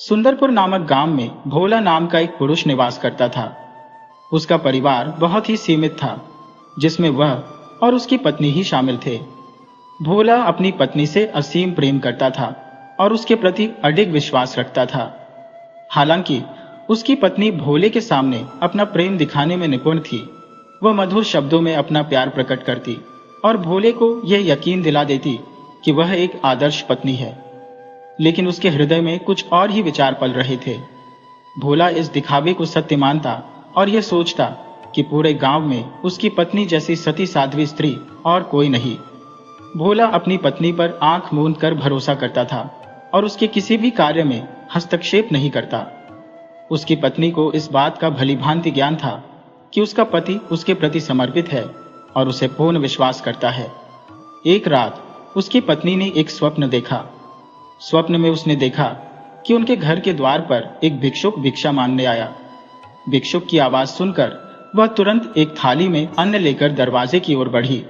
सुंदरपुर नामक गांव में भोला नाम का एक पुरुष निवास करता था। उसका परिवार बहुत ही सीमित था, जिसमें वह और उसकी पत्नी ही शामिल थे। भोला अपनी पत्नी से असीम प्रेम करता था और उसके प्रति अडिग विश्वास रखता था। हालांकि उसकी पत्नी भोले के सामने अपना प्रेम दिखाने में निपुण थी। वह मधुर शब्दों में अपना प्यार प्रकट करती और भोले को यह यकीन दिला देती कि वह एक आदर्श पत्नी है। लेकिन उसके हृदय में कुछ और ही विचार पल रहे थे। भोला इस दिखावे को सत्य मानता और यह सोचता कि पूरे गांव में उसकी पत्नी जैसी सती साध्वी स्त्री और कोई नहीं। भोला अपनी पत्नी पर आंख मूंद कर भरोसा करता था और उसके किसी भी कार्य में हस्तक्षेप नहीं करता। उसकी पत्नी को इस बात का भलीभांति ज्ञान था कि उसका पति उसके प्रति समर्पित है और उसे पूर्ण विश्वास करता है। एक रात उसकी पत्नी ने एक स्वप्न देखा। स्वप्न में उसने देखा कि उनके घर के द्वार पर एक भिक्षुक भिक्षा मांगने आया। भिक्षुक की आवाज सुनकर वह तुरंत एक थाली में अन्न लेकर दरवाजे की ओर बढ़ी।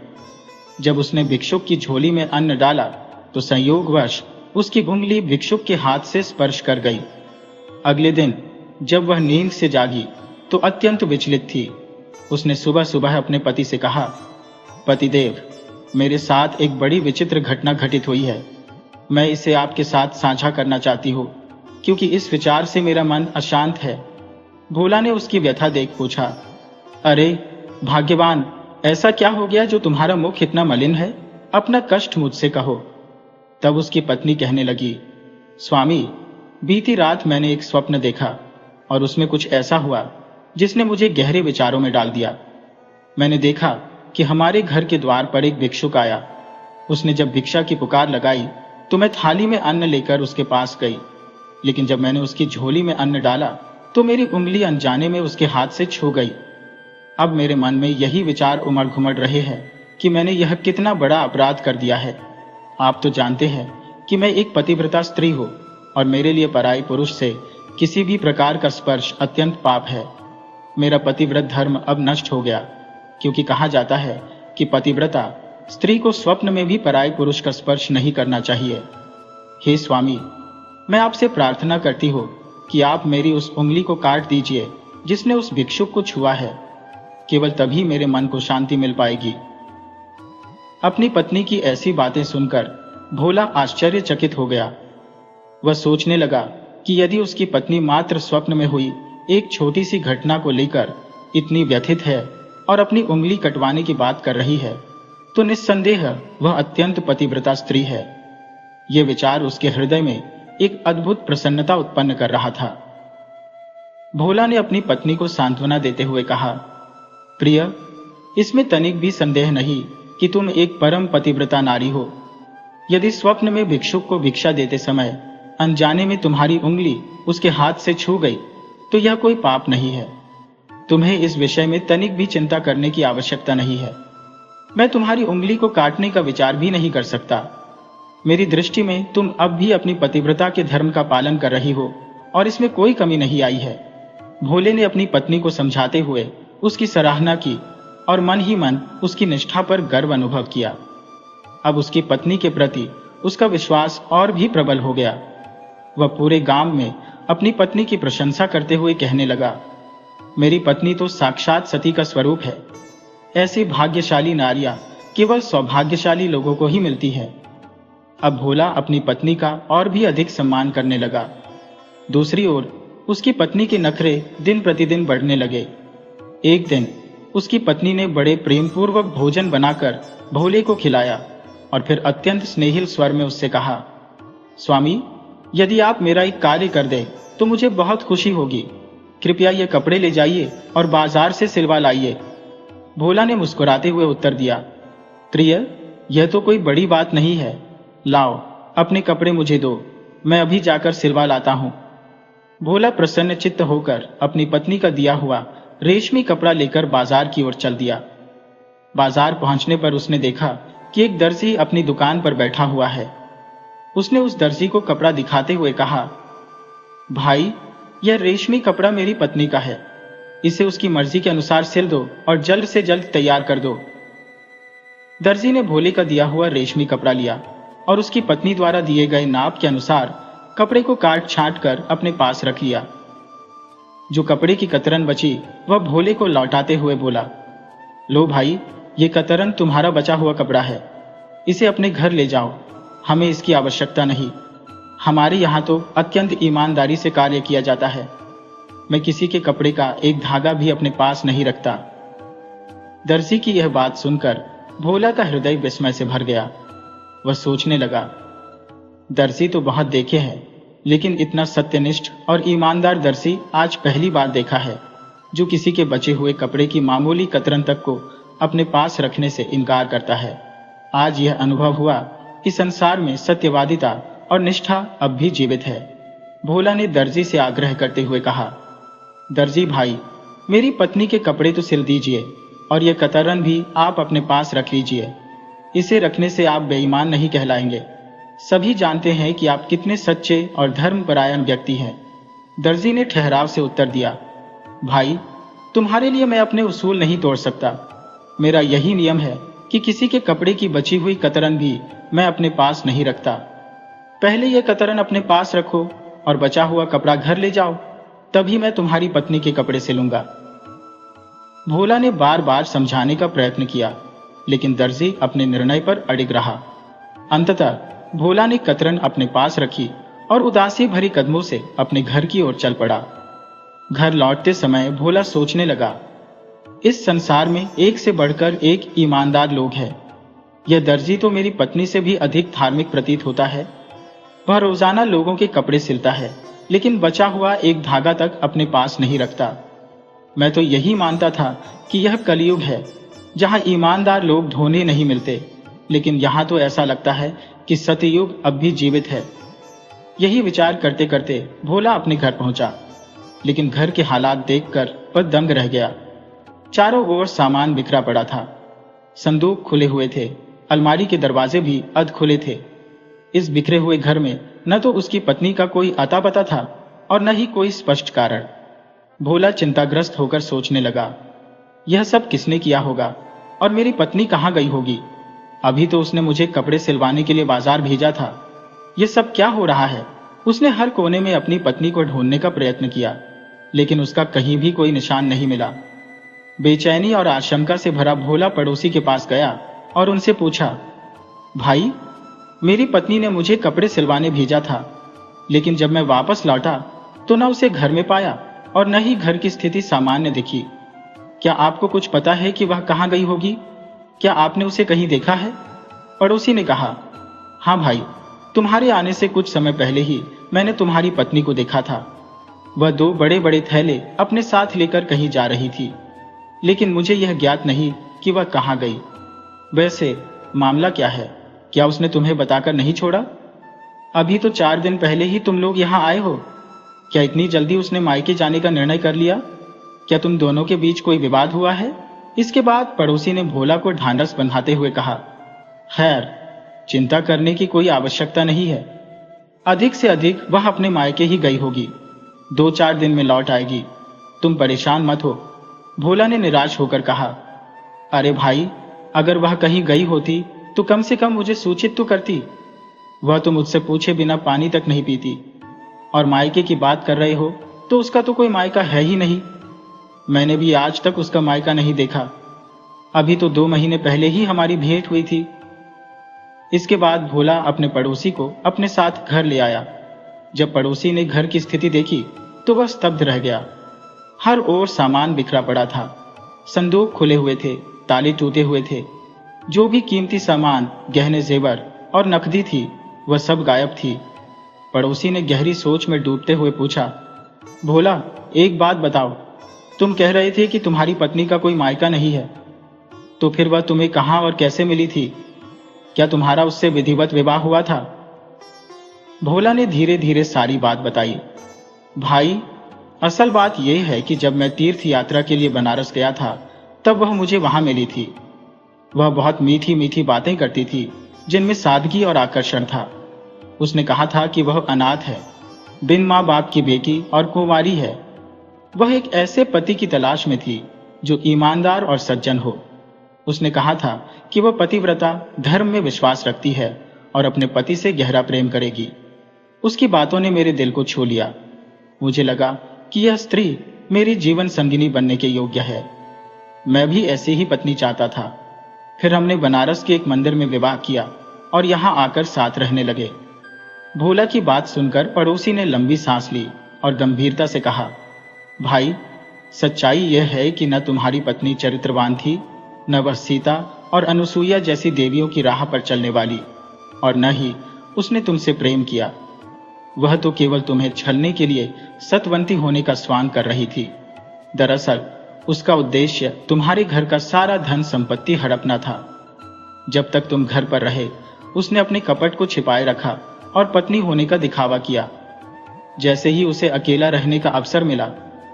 जब उसने भिक्षुक की झोली में अन्न डाला तो संयोगवश उसकी उंगली भिक्षुक के हाथ से स्पर्श कर गई। अगले दिन जब वह नींद से जागी तो अत्यंत विचलित थी। उसने सुबह सुबह अपने पति से कहा, पतिदेव, मेरे साथ एक बड़ी विचित्र घटना घटित हुई है। मैं इसे आपके साथ साझा करना चाहती हूँ, क्योंकि इस विचार से मेरा मन अशांत है। भोला ने उसकी व्यथा देख पूछा, अरे भाग्यवान, ऐसा क्या हो गया जो तुम्हारा मुख इतना मलिन है? अपना कष्ट मुझसे कहो। तब उसकी पत्नी कहने लगी, स्वामी, बीती रात मैंने एक स्वप्न देखा और उसमें कुछ ऐसा हुआ जिसने मुझे गहरे विचारों में डाल दिया। मैंने देखा कि हमारे घर के द्वार पर एक भिक्षुक आया। उसने जब भिक्षा की पुकार लगाई तो मैं थाली में अन्न लेकर उसके पास गई, लेकिन जब मैंने उसकी झोली में अन्न डाला तो मेरी उंगली अनजाने में उसके हाथ से छू गई। अब मेरे मन में यही विचार उमड़ घुमड़ रहे हैं कि मैंने यह कितना बड़ा अपराध कर दिया है। आप तो जानते हैं कि मैं एक पतिव्रता स्त्री हूँ और मेरे लिए पराई पुरुष से किसी भी प्रकार का स्पर्श अत्यंत पाप है। मेरा पतिव्रत धर्म अब नष्ट हो गया, क्योंकि कहा जाता है कि पतिव्रता स्त्री को स्वप्न में भी पराई पुरुष का स्पर्श नहीं करना चाहिए। हे स्वामी, मैं आपसे प्रार्थना करती हूँ कि आप मेरी उस उंगली को काट दीजिए जिसने उस भिक्षुक को छुआ है। केवल तभी मेरे मन को शांति मिल पाएगी। अपनी पत्नी की ऐसी बातें सुनकर भोला आश्चर्यचकित हो गया। वह सोचने लगा कि यदि उसकी पत्नी मात्र स्वप्न में हुई एक छोटी सी घटना को लेकर इतनी व्यथित है और अपनी उंगली कटवाने की बात कर रही है, तो निस्संदेह वह अत्यंत पतिव्रता स्त्री है। यह विचार उसके हृदय में एक अद्भुत प्रसन्नता उत्पन्न कर रहा था। भोला ने अपनी पत्नी को सांत्वना देते हुए कहा, प्रिय, इसमें तनिक भी संदेह नहीं कि तुम एक परम पतिव्रता नारी हो। यदि स्वप्न में भिक्षुक को भिक्षा देते समय अनजाने में तुम्हारी उंगली उसके हाथ से छू गई तो यह कोई पाप नहीं है। तुम्हें इस विषय में तनिक भी चिंता करने की आवश्यकता नहीं है। मैं तुम्हारी उंगली को काटने का विचार भी नहीं कर सकता। मेरी दृष्टि में तुम अब भी अपनी पतिव्रता के धर्म का पालन कर रही हो और इसमें कोई कमी नहीं आई है। भोले ने अपनी पत्नी को समझाते हुए उसकी सराहना की और मन ही मन उसकी निष्ठा पर गर्व अनुभव किया। अब उसकी पत्नी के प्रति उसका विश्वास और भी प्रबल हो गया। वह पूरे गांव में अपनी पत्नी की प्रशंसा करते हुए कहने लगा, मेरी पत्नी तो साक्षात सती का स्वरूप है। ऐसी भाग्यशाली नारियां केवल सौभाग्यशाली लोगों को ही मिलती है। अब भोला अपनी पत्नी का और भी अधिक सम्मान करने लगा। दूसरी ओर उसकी पत्नी के नखरे दिन प्रतिदिन बढ़ने लगे। एक दिन उसकी पत्नी ने बड़े प्रेमपूर्वक भोजन बनाकर भोले को खिलाया और फिर अत्यंत स्नेहिल स्वर में उससे कहा, स्वामी, यदि आप मेरा एक कार्य कर दे तो मुझे बहुत खुशी होगी। कृपया ये कपड़े ले जाइए और बाजार से सिलवा लाइए। भोला ने मुस्कुराते हुए उत्तर दिया, प्रिय, यह तो कोई बड़ी बात नहीं है। लाओ, अपने कपड़े मुझे दो, मैं अभी जाकर सिलवा लाता हूं। भोला प्रसन्न चित्त होकर अपनी पत्नी का दिया हुआ रेशमी कपड़ा लेकर बाजार की ओर चल दिया। बाजार पहुंचने पर उसने देखा कि एक दर्जी अपनी दुकान पर बैठा हुआ है। उसने उस दर्जी को कपड़ा दिखाते हुए कहा, भाई, यह रेशमी कपड़ा मेरी पत्नी का है। इसे उसकी मर्जी के अनुसार सिल दो और जल्द से जल्द तैयार कर दो। दर्जी ने भोले का दिया हुआ रेशमी कपड़ा लिया और उसकी पत्नी द्वारा दिए गए नाप के अनुसार कपड़े को काट छांट कर अपने पास रख लिया। जो कपड़े की कतरन बची वह भोले को लौटाते हुए बोला, लो भाई, ये कतरन तुम्हारा बचा हुआ कपड़ा है, इसे अपने घर ले जाओ, हमें इसकी आवश्यकता नहीं। हमारे यहाँ तो अत्यंत ईमानदारी से कार्य किया जाता है। मैं किसी के कपड़े का एक धागा भी अपने पास नहीं रखता। दर्जी की यह बात सुनकर भोला का हृदय विस्मय से भर गया। वह सोचने लगा, दर्जी तो बहुत देखे हैं, लेकिन इतना सत्यनिष्ठ और ईमानदार दर्जी आज पहली बार देखा है, जो किसी के बचे हुए कपड़े की मामूली कतरन तक को अपने पास रखने से इनकार करता है। आज यह अनुभव हुआ कि संसार में सत्यवादिता और निष्ठा अब भी जीवित है। भोला ने दर्जी से आग्रह करते हुए कहा, दर्जी भाई, मेरी पत्नी के कपड़े तो सिल दीजिए और यह कतरन भी आप अपने पास रख लीजिए। इसे रखने से आप बेईमान नहीं कहलाएंगे। सभी जानते हैं कि आप कितने सच्चे और धर्मपरायण व्यक्ति हैं। दर्जी ने ठहराव से उत्तर दिया, भाई, तुम्हारे लिए मैं अपने उसूल नहीं तोड़ सकता। मेरा यही नियम है कि किसी के कपड़े की बची हुई कतरन भी मैं अपने पास नहीं रखता। पहले यह कतरन अपने पास रखो और बचा हुआ कपड़ा घर ले जाओ, तभी मैं तुम्हारी पत्नी के कपड़े सिलूंगा। भोला ने बार बार समझाने का प्रयत्न किया, लेकिन दर्जी अपने निर्णय पर अड़िग रहा। अंततः भोला ने कतरन अपने पास रखी और उदासी भरी कदमों से अपने घर की ओर चल पड़ा। घर लौटते समय भोला सोचने लगा, इस संसार में एक से बढ़कर एक ईमानदार लोग हैं। यह दर्जी तो मेरी पत्नी से भी अधिक धार्मिक प्रतीत होता है। वह रोजाना लोगों के कपड़े सिलता है, लेकिन बचा हुआ एक धागा तक अपने पास नहीं रखता। मैं तो यही मानता था कि यह कलयुग है, जहां ईमानदार लोग ढूंढे नहीं मिलते, लेकिन यहां तो ऐसा लगता है कि सतयुग अब भी जीवित है। यही विचार करते करते भोला अपने घर पहुंचा, लेकिन घर के हालात देखकर वह दंग रह गया। चारों ओर सामान बिखरा पड़ा था। संदूक खुले हुए थे, अलमारी के दरवाजे भी अध खुले थे। इस बिखरे हुए घर में न तो उसकी पत्नी का कोई अता पता था और न ही कोई स्पष्ट कारण। भोला चिंताग्रस्त होकर सोचने लगा, यह सब किसने किया होगा और मेरी पत्नी कहाँ गई होगी? अभी तो उसने मुझे कपड़े सिलवाने के लिए बाजार भेजा था। यह सब क्या हो रहा है? उसने हर कोने में अपनी पत्नी को ढूंढने का प्रयत्न किया, लेकिन उसका कहीं भी कोई निशान नहीं मिला। बेचैनी और आशंका से भरा भोला पड़ोसी के पास गया और उनसे पूछा, भाई, मेरी पत्नी ने मुझे कपड़े सिलवाने भेजा था, लेकिन जब मैं वापस लौटा तो न उसे घर में पाया और न ही घर की स्थिति सामान्य दिखी। क्या आपको कुछ पता है कि वह कहाँ गई होगी? क्या आपने उसे कहीं देखा है? पड़ोसी ने कहा, हाँ भाई, तुम्हारे आने से कुछ समय पहले ही मैंने तुम्हारी पत्नी को देखा था। वह 2 बड़े बड़े थैले अपने साथ लेकर कहीं जा रही थी, लेकिन मुझे यह ज्ञात नहीं कि वह कहाँ गई। वैसे मामला क्या है? क्या उसने तुम्हें बताकर नहीं छोड़ा? अभी तो 4 दिन पहले ही तुम लोग यहाँ आए हो। क्या इतनी जल्दी उसने मायके जाने का निर्णय कर लिया? क्या तुम दोनों के बीच कोई विवाद हुआ है? इसके बाद पड़ोसी ने भोला को ढांढस बंधाते हुए कहा, खैर, चिंता करने की कोई आवश्यकता नहीं है। अधिक से अधिक वह अपने मायके ही गई होगी। 2-4 दिन में लौट आएगी। तुम परेशान मत हो। भोला ने निराश होकर कहा, अरे भाई, अगर वह कहीं गई होती तो कम से कम मुझे सूचित तो करती। वह तो मुझसे पूछे बिना पानी तक नहीं पीती। और मायके की बात कर रहे हो तो उसका तो कोई मायका है ही नहीं। मैंने भी आज तक उसका मायका नहीं देखा। अभी तो 2 महीने पहले ही हमारी भेंट हुई थी। इसके बाद भोला अपने पड़ोसी को अपने साथ घर ले आया। जब पड़ोसी ने घर की स्थिति देखी तो वह स्तब्ध रह गया। हर ओर सामान बिखरा पड़ा था। संदूक खुले हुए थे, ताले टूटे हुए थे। जो भी कीमती सामान, गहने जेवर और नकदी थी, वह सब गायब थी। पड़ोसी ने गहरी सोच में डूबते हुए पूछा, भोला, एक बात बताओ, तुम कह रहे थे कि तुम्हारी पत्नी का कोई मायका नहीं है, तो फिर वह तुम्हें कहाँ और कैसे मिली थी? क्या तुम्हारा उससे विधिवत विवाह हुआ था? भोला ने धीरे धीरे सारी बात बताई। भाई, असल बात यह है कि जब मैं तीर्थ यात्रा के लिए बनारस गया था, तब वह मुझे वहां मिली थी। वह बहुत मीठी मीठी बातें करती थी, जिनमें सादगी और आकर्षण था। उसने कहा था कि वह अनाथ है, बिन माँ बाप की बेटी और कुंवारी है। वह एक ऐसे पति की तलाश में थी जो ईमानदार और सज्जन हो। उसने कहा था कि वह पतिव्रता, धर्म में विश्वास रखती है और अपने पति से गहरा प्रेम करेगी। उसकी बातों ने मेरे दिल को छू लिया। मुझे लगा कि यह स्त्री मेरी जीवन संगिनी बनने के योग्य है। मैं भी ऐसी ही पत्नी चाहता था। फिर हमने बनारस के एक मंदिर में विवाह किया और यहाँ आकर साथ रहने लगे। भोला की बात सुनकर पड़ोसी ने लंबी सांस ली और गंभीरता से कहा, भाई, सच्चाई यह है कि न तुम्हारी पत्नी चरित्रवान थी, न वह सीता और अनुसुईया जैसी देवियों की राह पर चलने वाली, और न ही उसने तुमसे प्रेम किया। वह तो केवल तुम्हें छलने के लिए सतवंती होने का स्वांग कर रही थी। दरअसल उसका उद्देश्य तुम्हारे घर का सारा धन संपत्ति हड़पना था। जब तक तुम घर पर रहे, उसने अपने कपट को छिपाए रखा और पत्नी होने का दिखावा किया। जैसे ही उसे अकेला रहने का अवसर मिला,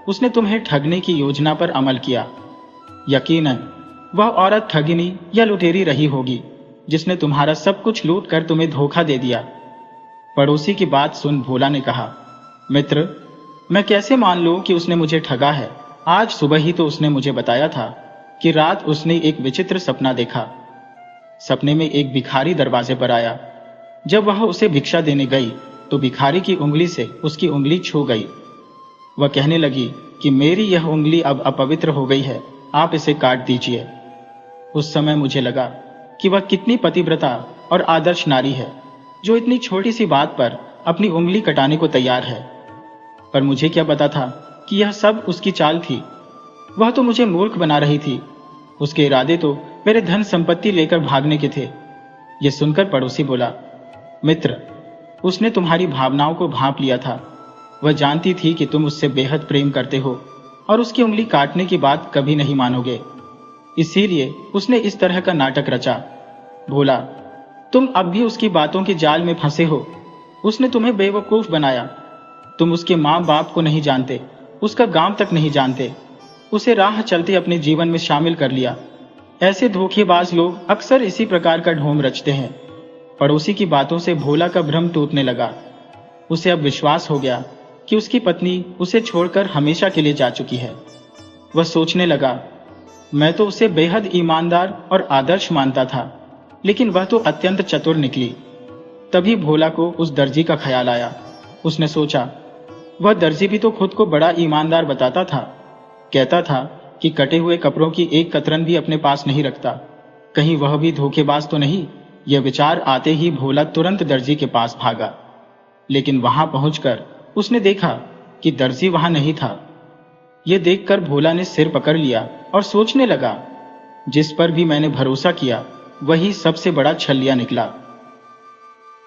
उसने तुम्हें ठगने की योजना पर अमल किया। यकीनन वह औरत ठगिनी या लुटेरी रही होगी जिसने तुम्हारा सब कुछ लूट कर तुम्हें धोखा दे दिया। पड़ोसी की बात सुन भोला ने कहा, मित्र, मैं कैसे मान लूं कि उसने मुझे ठगा है? आज सुबह ही तो उसने मुझे बताया था कि रात उसने एक विचित्र सपना देखा। सपने में एक भिखारी दरवाजे पर आया। जब वह उसे भिक्षा देने गई तो भिखारी की उंगली से उसकी उंगली छू गई। वह कहने लगी कि मेरी यह उंगली अब अपवित्र हो गई है, आप इसे काट दीजिए। उस समय मुझे लगा कि वह कितनी पतिव्रता और आदर्श नारी है, जो इतनी छोटी सी बात पर अपनी उंगली कटाने को तैयार है। पर मुझे क्या पता था कि यह सब उसकी चाल थी। वह तो मुझे मूर्ख बना रही थी। उसके इरादे तो मेरे धन संपत्ति लेकर भागने के थे। यह सुनकर पड़ोसी बोला, मित्र, उसने तुम्हारी भावनाओं को भांप लिया था। वह जानती थी कि तुम उससे बेहद प्रेम करते हो और उसकी उंगली काटने की बात कभी नहीं मानोगे। इसीलिए उसने इस तरह का नाटक रचा। भोला, तुम अब भी उसकी बातों के जाल में फंसे हो। उसने तुम्हें बेवकूफ बनाया। तुम उसके माँ बाप को नहीं जानते, उसका गांव तक नहीं जानते। उसे राह चलते अपने जीवन में शामिल कर लिया। ऐसे धोखेबाज लोग अक्सर इसी प्रकार का ढोंग रचते हैं। पड़ोसी की बातों से भोला का भ्रम टूटने लगा। उसे अब विश्वास हो गया कि उसकी पत्नी उसे छोड़कर हमेशा के लिए जा चुकी है। वह सोचने लगा, मैं तो उसे बेहद ईमानदार और आदर्श मानता था, लेकिन वह तो अत्यंत चतुर निकली। तभी भोला को उस दर्जी का ख्याल आया। उसने सोचा, वह दर्जी भी तो खुद को बड़ा ईमानदार बताता था। कहता था कि कटे हुए कपड़ों की एक कतरन भी अपने पास नहीं रखता। कहीं वह भी धोखेबाज तो नहीं? यह विचार आते ही भोला तुरंत दर्जी के पास भागा। लेकिन वहां पहुंचकर उसने देखा कि दर्जी वहां नहीं था। यह देखकर भोला ने सिर पकड़ लिया और सोचने लगा, जिस पर भी मैंने भरोसा किया वही सबसे बड़ा छलिया निकला।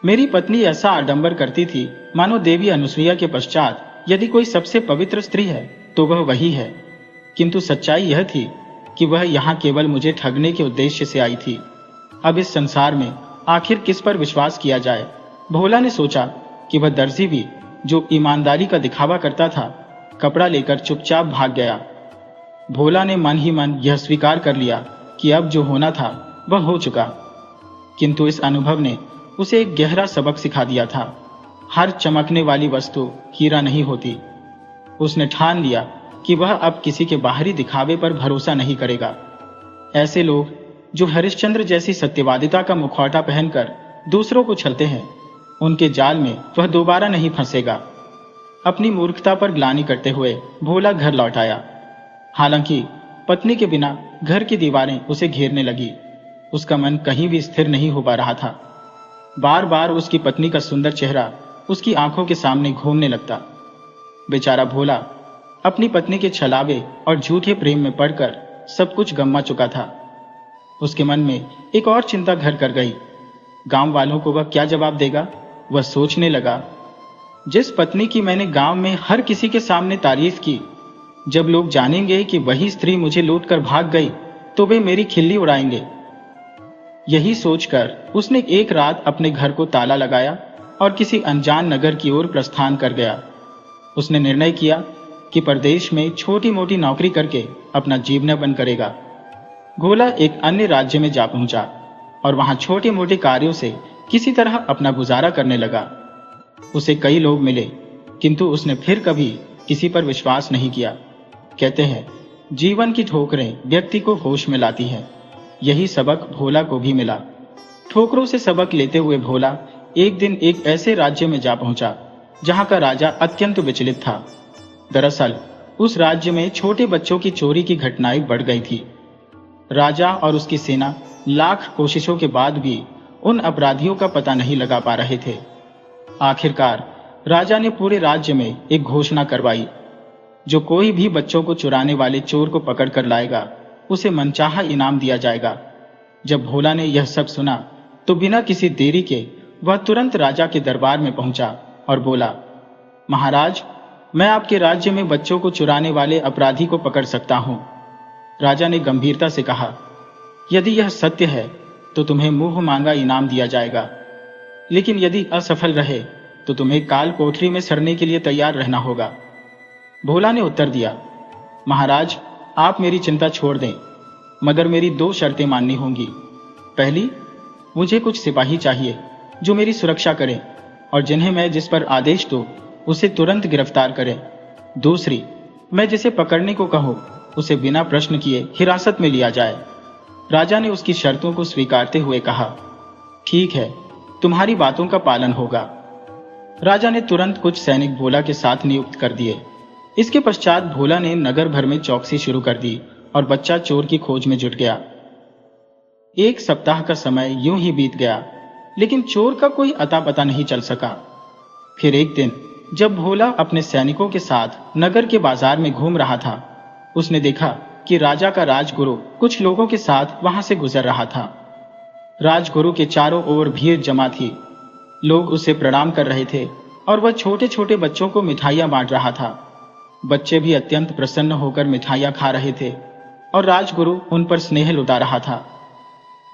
मेरी पत्नी ऐसा आडंबर करती थी मानो देवी अनुसुईया के पश्चात यदि कोई सबसे पवित्र स्त्री है तो वह वही है। किंतु सच्चाई यह थी कि वह यहाँ केवल मुझे ठगने के उद्देश्य से आई थी। अब इस संसार में आखिर किस पर विश्वास किया जाए? भोला ने सोचा कि वह दर्जी भी, जो ईमानदारी का दिखावा करता था, कपड़ा लेकर चुपचाप भाग गया। भोला ने मन ही मन यह स्वीकार कर लिया कि अब जो होना था वह हो चुका। किंतु इस अनुभव ने उसे एक गहरा सबक सिखा दिया था। हर चमकने वाली वस्तु हीरा नहीं होती। उसने ठान लिया कि वह अब किसी के बाहरी दिखावे पर भरोसा नहीं करेगा। ऐसे लोग जो हरिश्चंद्र जैसी सत्यवादिता का मुखौटा पहनकर दूसरों को छलते हैं, उनके जाल में वह दोबारा नहीं फंसेगा। अपनी मूर्खता पर ग्लानि करते हुए भोला घर लौट आया। हालांकि पत्नी के बिना घर की दीवारें उसे घेरने लगी। उसका मन कहीं भी स्थिर नहीं हो पा रहा था। बार बार उसकी पत्नी का सुंदर चेहरा उसकी आंखों के सामने घूमने लगता। बेचारा भोला अपनी पत्नी के छलावे और झूठे प्रेम में पड़कर सब कुछ गंवा चुका था। उसके मन में एक और चिंता घर कर गई। गांव वालों को वह क्या जवाब देगा? वह सोचने लगा, जिस पत्नी की मैंने गांव में हर किसी के सामने तारीफ की, जब लोग जानेंगे कि वही स्त्री मुझे लूटकर भाग गई तो वे मेरी खिल्ली उड़ाएंगे। यही सोचकर उसने एक रात अपने घर को ताला लगाया और किसी अनजान नगर की ओर प्रस्थान कर गया। उसने निर्णय किया कि परदेश में छोटी मोटी नौकरी करके अपना जीवनयापन करेगा। भोला एक अन्य राज्य में जा पहुंचा और वहां छोटे मोटे कार्यों से किसी तरह अपना गुजारा करने लगा। उसे कई लोग मिले, किंतु उसने फिर कभी किसी पर विश्वास नहीं किया। कहते हैं, जीवन की ठोकरें व्यक्ति को होश में लाती हैं। यही सबक भोला को भी मिला। ठोकरों से सबक लेते हुए भोला एक दिन एक ऐसे राज्य में जा पहुंचा जहां का राजा अत्यंत विचलित था। दरअसल उस राज्य में छोटे बच्चों की चोरी की घटनाएं बढ़ गई थी। राजा और उसकी सेना लाख कोशिशों के बाद भी उन अपराधियों का पता नहीं लगा पा रहे थे। आखिरकार राजा ने पूरे राज्य में एक घोषणा करवाई, जो कोई भी बच्चों को चुराने वाले चोर को पकड़ कर लाएगा उसे मनचाहा इनाम दिया जाएगा। जब भोला ने यह सब सुना तो बिना किसी देरी के वह तुरंत राजा के दरबार में पहुंचा और बोला, महाराज, मैं आपके राज्य में बच्चों को चुराने वाले अपराधी को पकड़ सकता हूं। राजा ने गंभीरता से कहा, यदि यह सत्य है तो तुम्हें मुंह मांगा इनाम दिया जाएगा, लेकिन यदि असफल रहे तो तुम्हें काल कोठरी में सड़ने के लिए तैयार रहना होगा। भोला ने उत्तर दिया, महाराज, आप मेरी चिंता छोड़ दें, मगर मेरी 2 शर्तें माननी होंगी। पहली, मुझे कुछ सिपाही चाहिए जो मेरी सुरक्षा करें और जिन्हें मैं जिस पर आदेश दूं उसे तुरंत गिरफ्तार करें। दूसरी, मैं जिसे पकड़ने को कहूं उसे बिना प्रश्न किए हिरासत में लिया जाए। राजा ने उसकी शर्तों को स्वीकारते हुए कहा, ठीक है, तुम्हारी बातों का पालन होगा। राजा ने तुरंत कुछ सैनिक भोला के साथ नियुक्त कर दिए। इसके पश्चात भोला ने नगर भर में चौकसी शुरू कर दी और बच्चा चोर की खोज में जुट गया। 1 सप्ताह का समय यूं ही बीत गया, लेकिन चोर का कोई अता पता नहीं चल सका। फिर एक दिन जब भोला अपने सैनिकों के साथ नगर के बाजार में घूम रहा था, उसने देखा कि राजा का राजगुरु कुछ लोगों के साथ वहां से गुजर रहा था। राजगुरु के चारों ओर भीड़ जमा थी। लोग उसे प्रणाम कर रहे थे और वह छोटे छोटे बच्चों को मिठाइयां बांट रहा था। बच्चे भी अत्यंत प्रसन्न होकर मिठाइयां खा रहे थे और राजगुरु उन पर स्नेह लुटा रहा था।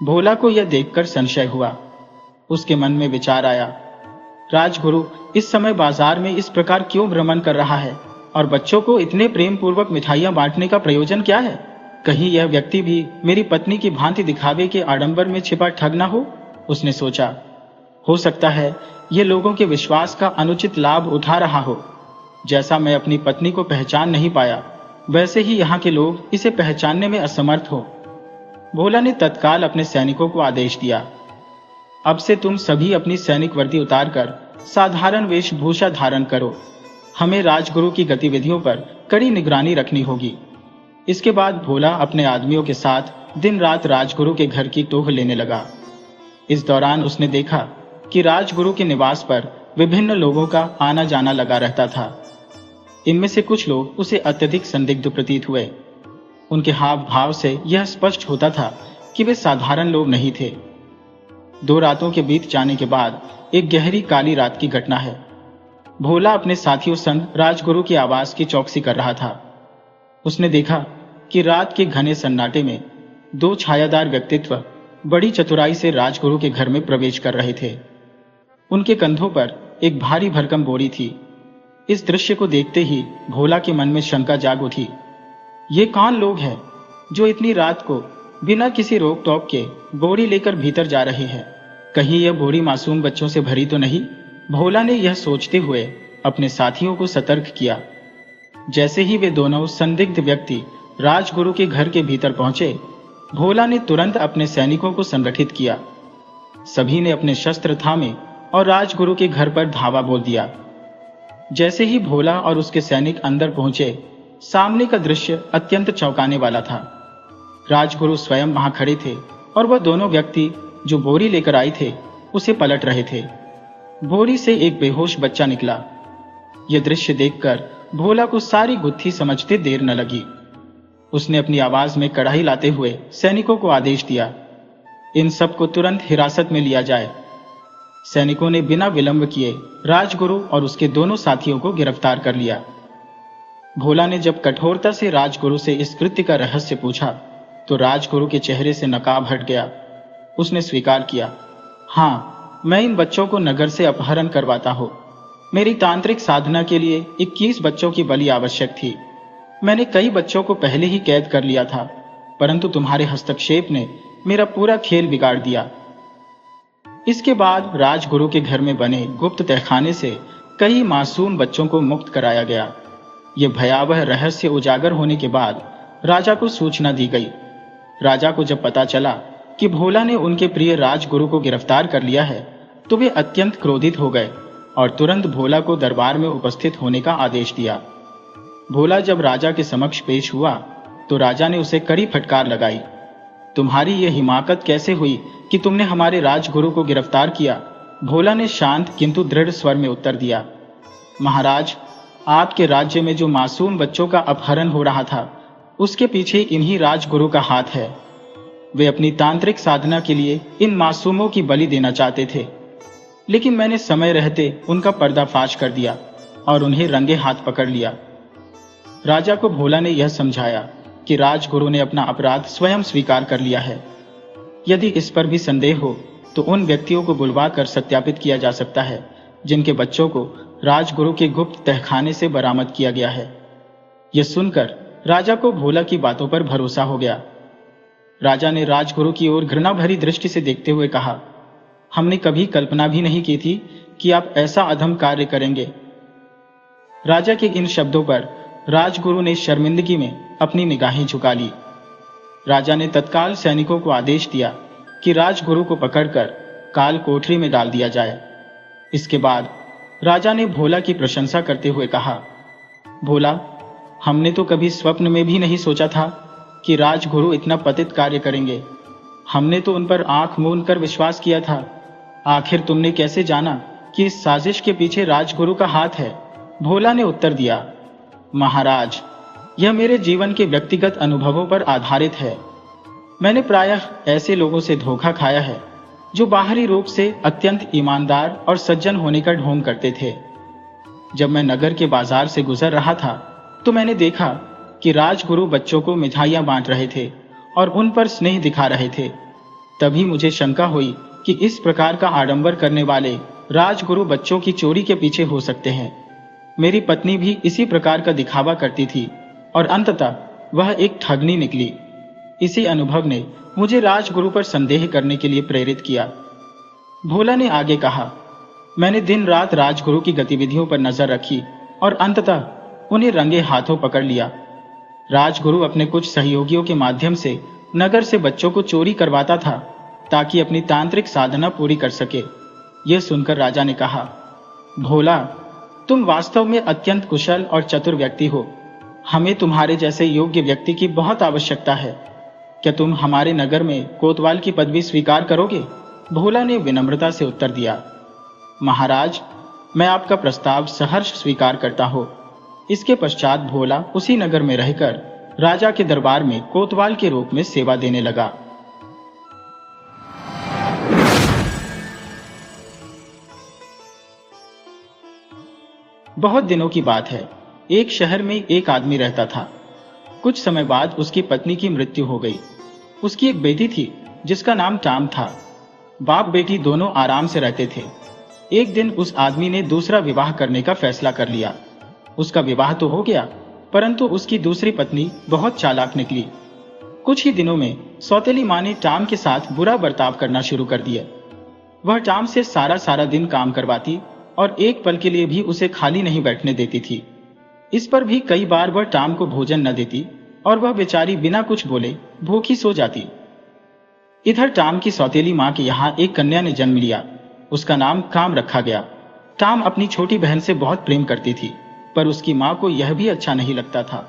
भोला को यह देखकर संशय हुआ। उसके मन में विचार आया, राजगुरु इस समय बाजार में इस प्रकार क्यों भ्रमण कर रहा है और बच्चों को इतने प्रेम पूर्वक मिठाइयां बांटने का प्रयोजन क्या है? कहीं यह व्यक्ति भी मेरी पत्नी की भांति दिखावे के आडंबर में छिपा ठग न हो? उसने सोचा, हो सकता है ये लोगों के विश्वास का अनुचित लाभ उठा रहा हो। जैसा मैं अपनी पत्नी को पहचान नहीं पाया, वैसे ही यहाँ के लोग इसे पहचानने में असमर्थ हो। भोला ने तत्काल अपने सैनिकों को आदेश दिया, अब से तुम सभी अपनी सैनिक वर्दी उतारकर साधारण वेशभूषा धारण करो। हमें राजगुरु की गतिविधियों पर कड़ी निगरानी रखनी होगी। इसके बाद भोला अपने आदमियों के साथ दिन रात राजगुरु के घर की टोह लेने लगा। इस दौरान उसने देखा कि राजगुरु के निवास पर विभिन्न लोगों का आना जाना लगा रहता था। इनमें से कुछ लोग उसे अत्यधिक संदिग्ध प्रतीत हुए। उनके हाव भाव से यह स्पष्ट होता था कि वे साधारण लोग नहीं थे। 2 रातों के बीत जाने के बाद एक गहरी काली रात की घटना है। भोला अपने साथियों संग राजगुरु की आवास की चौकसी कर रहा था। उसने देखा कि रात के घने सन्नाटे में 2 छायादार व्यक्तित्व बड़ी चतुराई से राजगुरु के घर में प्रवेश कर रहे थे। उनके कंधों पर एक भारी भरकम बोरी थी। इस दृश्य को देखते ही भोला के मन में शंका जाग उठी। ये कौन लोग हैं जो इतनी रात को बिना किसी रोक टोक के बोरी लेकर भीतर जा रहे हैं? कहीं यह बोरी मासूम बच्चों से भरी तो नहीं? भोला ने यह सोचते हुए अपने साथियों को सतर्क किया। जैसे ही वे दोनों संदिग्ध व्यक्ति राजगुरु के घर के भीतर पहुंचे, भोला ने तुरंत अपने सैनिकों को संगठित किया। सभी ने अपने शस्त्र थामे और राजगुरु के घर पर धावा बोल दिया। जैसे ही भोला और उसके सैनिक अंदर पहुंचे, सामने का दृश्य अत्यंत चौंकाने वाला था। राजगुरु स्वयं वहां खड़े थे और वह दोनों व्यक्ति जो बोरी लेकर आए थे उसे पलट रहे थे। बोरी से एक बेहोश बच्चा निकला। यह दृश्य देखकर भोला को सारी गुत्थी समझते देर न लगी। उसने अपनी आवाज में कड़ाई लाते हुए सैनिकों को आदेश दिया, इन सबको तुरंत हिरासत में लिया जाए। सैनिकों ने बिना विलंब किए राजगुरु और उसके दोनों साथियों को गिरफ्तार कर लिया। भोला ने जब कठोरता से राजगुरु से इस कृत्य का रहस्य पूछा तो राजगुरु के चेहरे से नकाब हट गया। उसने स्वीकार किया, हाँ, मैं इन बच्चों को नगर से अपहरण करवाता हूँ। मेरी तांत्रिक साधना के लिए 21 बच्चों की बलि आवश्यक थी। मैंने कई बच्चों को पहले ही कैद कर लिया था, परंतु तुम्हारे हस्तक्षेप ने मेरा पूरा खेल बिगाड़ दिया। इसके बाद राजगुरु के घर में बने गुप्त तहखाने से कई मासूम बच्चों को मुक्त कराया गया। यह भयावह रहस्य उजागर होने के बाद राजा को सूचना दी गई। राजा को जब पता चला कि भोला ने उनके प्रिय राजगुरु को गिरफ्तार कर लिया है, तो वे अत्यंत क्रोधित हो गए और तुरंत भोला को दरबार में उपस्थित होने का आदेश दिया। भोला जब राजा के समक्ष पेश हुआ तो राजा ने उसे कड़ी फटकार लगाई। तुम्हारी ये हिमाकत कैसे हुई कि तुमने हमारे राजगुरु को गिरफ्तार किया? भोला ने शांत किंतु दृढ़ स्वर में उत्तर दिया, महाराज, आपके राज्य में जो मासूम बच्चों का अपहरण हो रहा था उसके पीछे इन्हीं राजगुरु का हाथ है। वे अपनी तांत्रिक साधना के लिए इन मासूमों की बलि देना चाहते थे, लेकिन मैंने समय रहते उनका पर्दाफाश कर दिया और उन्हें रंगे हाथ पकड़ लिया। राजा को भोला ने यह समझाया कि राजगुरु ने अपना अपराध स्वयं स्वीकार कर लिया है। यदि इस पर भी संदेह हो तो उन व्यक्तियों को बुलवा कर सत्यापित किया जा सकता है जिनके बच्चों को राजगुरु के गुप्त तहखाने से बरामद किया गया है। यह सुनकर राजा को भोला की बातों पर भरोसा हो गया। राजा ने राजगुरु की ओर घृणा भरी दृष्टि से देखते हुए कहा, हमने कभी कल्पना भी नहीं की थी कि आप ऐसा अधम कार्य करेंगे। राजा के इन शब्दों पर राजगुरु ने शर्मिंदगी में अपनी निगाहें झुका ली। राजा ने तत्काल सैनिकों को आदेश दिया कि राजगुरु को पकड़कर काल कोठरी में डाल दिया जाए। इसके बाद राजा ने भोला की प्रशंसा करते हुए कहा, भोला, हमने तो कभी स्वप्न में भी नहीं सोचा था कि राजगुरु इतना पतित कार्य करेंगे। हमने तो उन पर आंख मूंद कर विश्वास किया था। आखिर तुमने कैसे जाना कि इस साजिश के पीछे राजगुरु का हाथ है? भोला ने उत्तर दिया, महाराज, यह मेरे जीवन के व्यक्तिगत अनुभवों पर आधारित है। मैंने प्रायः ऐसे लोगों से धोखा खाया है जो बाहरी रूप से अत्यंत ईमानदार और सज्जन होने का ढोंग करते थे। जब मैं नगर के बाजार से गुजर रहा था तो मैंने देखा कि राजगुरु बच्चों को मिठाइयां बांट रहे थे और उन पर स्नेह दिखा रहे थे। तभी मुझे शंका हुई कि इस प्रकार का आडंबर करने वाले राजगुरु बच्चों की चोरी के पीछे हो सकते हैं। मेरी पत्नी भी इसी प्रकार का दिखावा करती थी और अंततः वह एक ठगनी निकली। इसी अनुभव ने मुझे राजगुरु पर संदेह करने के लिए प्रेरित किया। भोला ने आगे कहा, मैंने दिन रात राजगुरु की गतिविधियों पर नजर रखी और अंततः उन्हें रंगे हाथों पकड़ लिया। राजगुरु अपने कुछ सहयोगियों के माध्यम से नगर से बच्चों को चोरी करवाता था ताकि अपनी तांत्रिक साधना पूरी कर सके। यह सुनकर राजा ने कहा, भोला, तुम वास्तव में अत्यंत कुशल और चतुर व्यक्ति हो। हमें तुम्हारे जैसे योग्य व्यक्ति की बहुत आवश्यकता है। क्या तुम हमारे नगर में कोतवाल की पदवी स्वीकार करोगे? भोला ने विनम्रता से उत्तर दिया, महाराज, मैं आपका प्रस्ताव सहर्ष स्वीकार करता हूं। इसके पश्चात भोला उसी नगर में रहकर राजा के दरबार में कोतवाल के रूप में सेवा देने लगा। बहुत दिनों की बात है। एक शहर में एक आदमी रहता था। कुछ समय बाद उसकी पत्नी की मृत्यु हो गई। उसकी एक बेटी थी जिसका नाम टाम था। बाप बेटी दोनों आराम से रहते थे। एक दिन उस आदमी ने दूसरा विवाह करने का फैसला कर लिया। उसका विवाह तो हो गया, परंतु उसकी दूसरी पत्नी बहुत चालाक निकली। कुछ ही दिनों में सौतेली माँ ने टाम के साथ बुरा बर्ताव करना शुरू कर दिया। वह टाम से सारा दिन काम करवाती और एक पल के लिए भी उसे खाली नहीं बैठने देती थी। इस पर भी कई बार वह टाम को भोजन न देती और वह बेचारी बिना कुछ बोले भूखी सो जाती। इधर टाम की सौतेली माँ के यहाँ एक कन्या ने जन्म लिया। उसका नाम काम रखा गया। टाम अपनी छोटी बहन से बहुत प्रेम करती थी, पर उसकी माँ को यह भी अच्छा नहीं लगता था।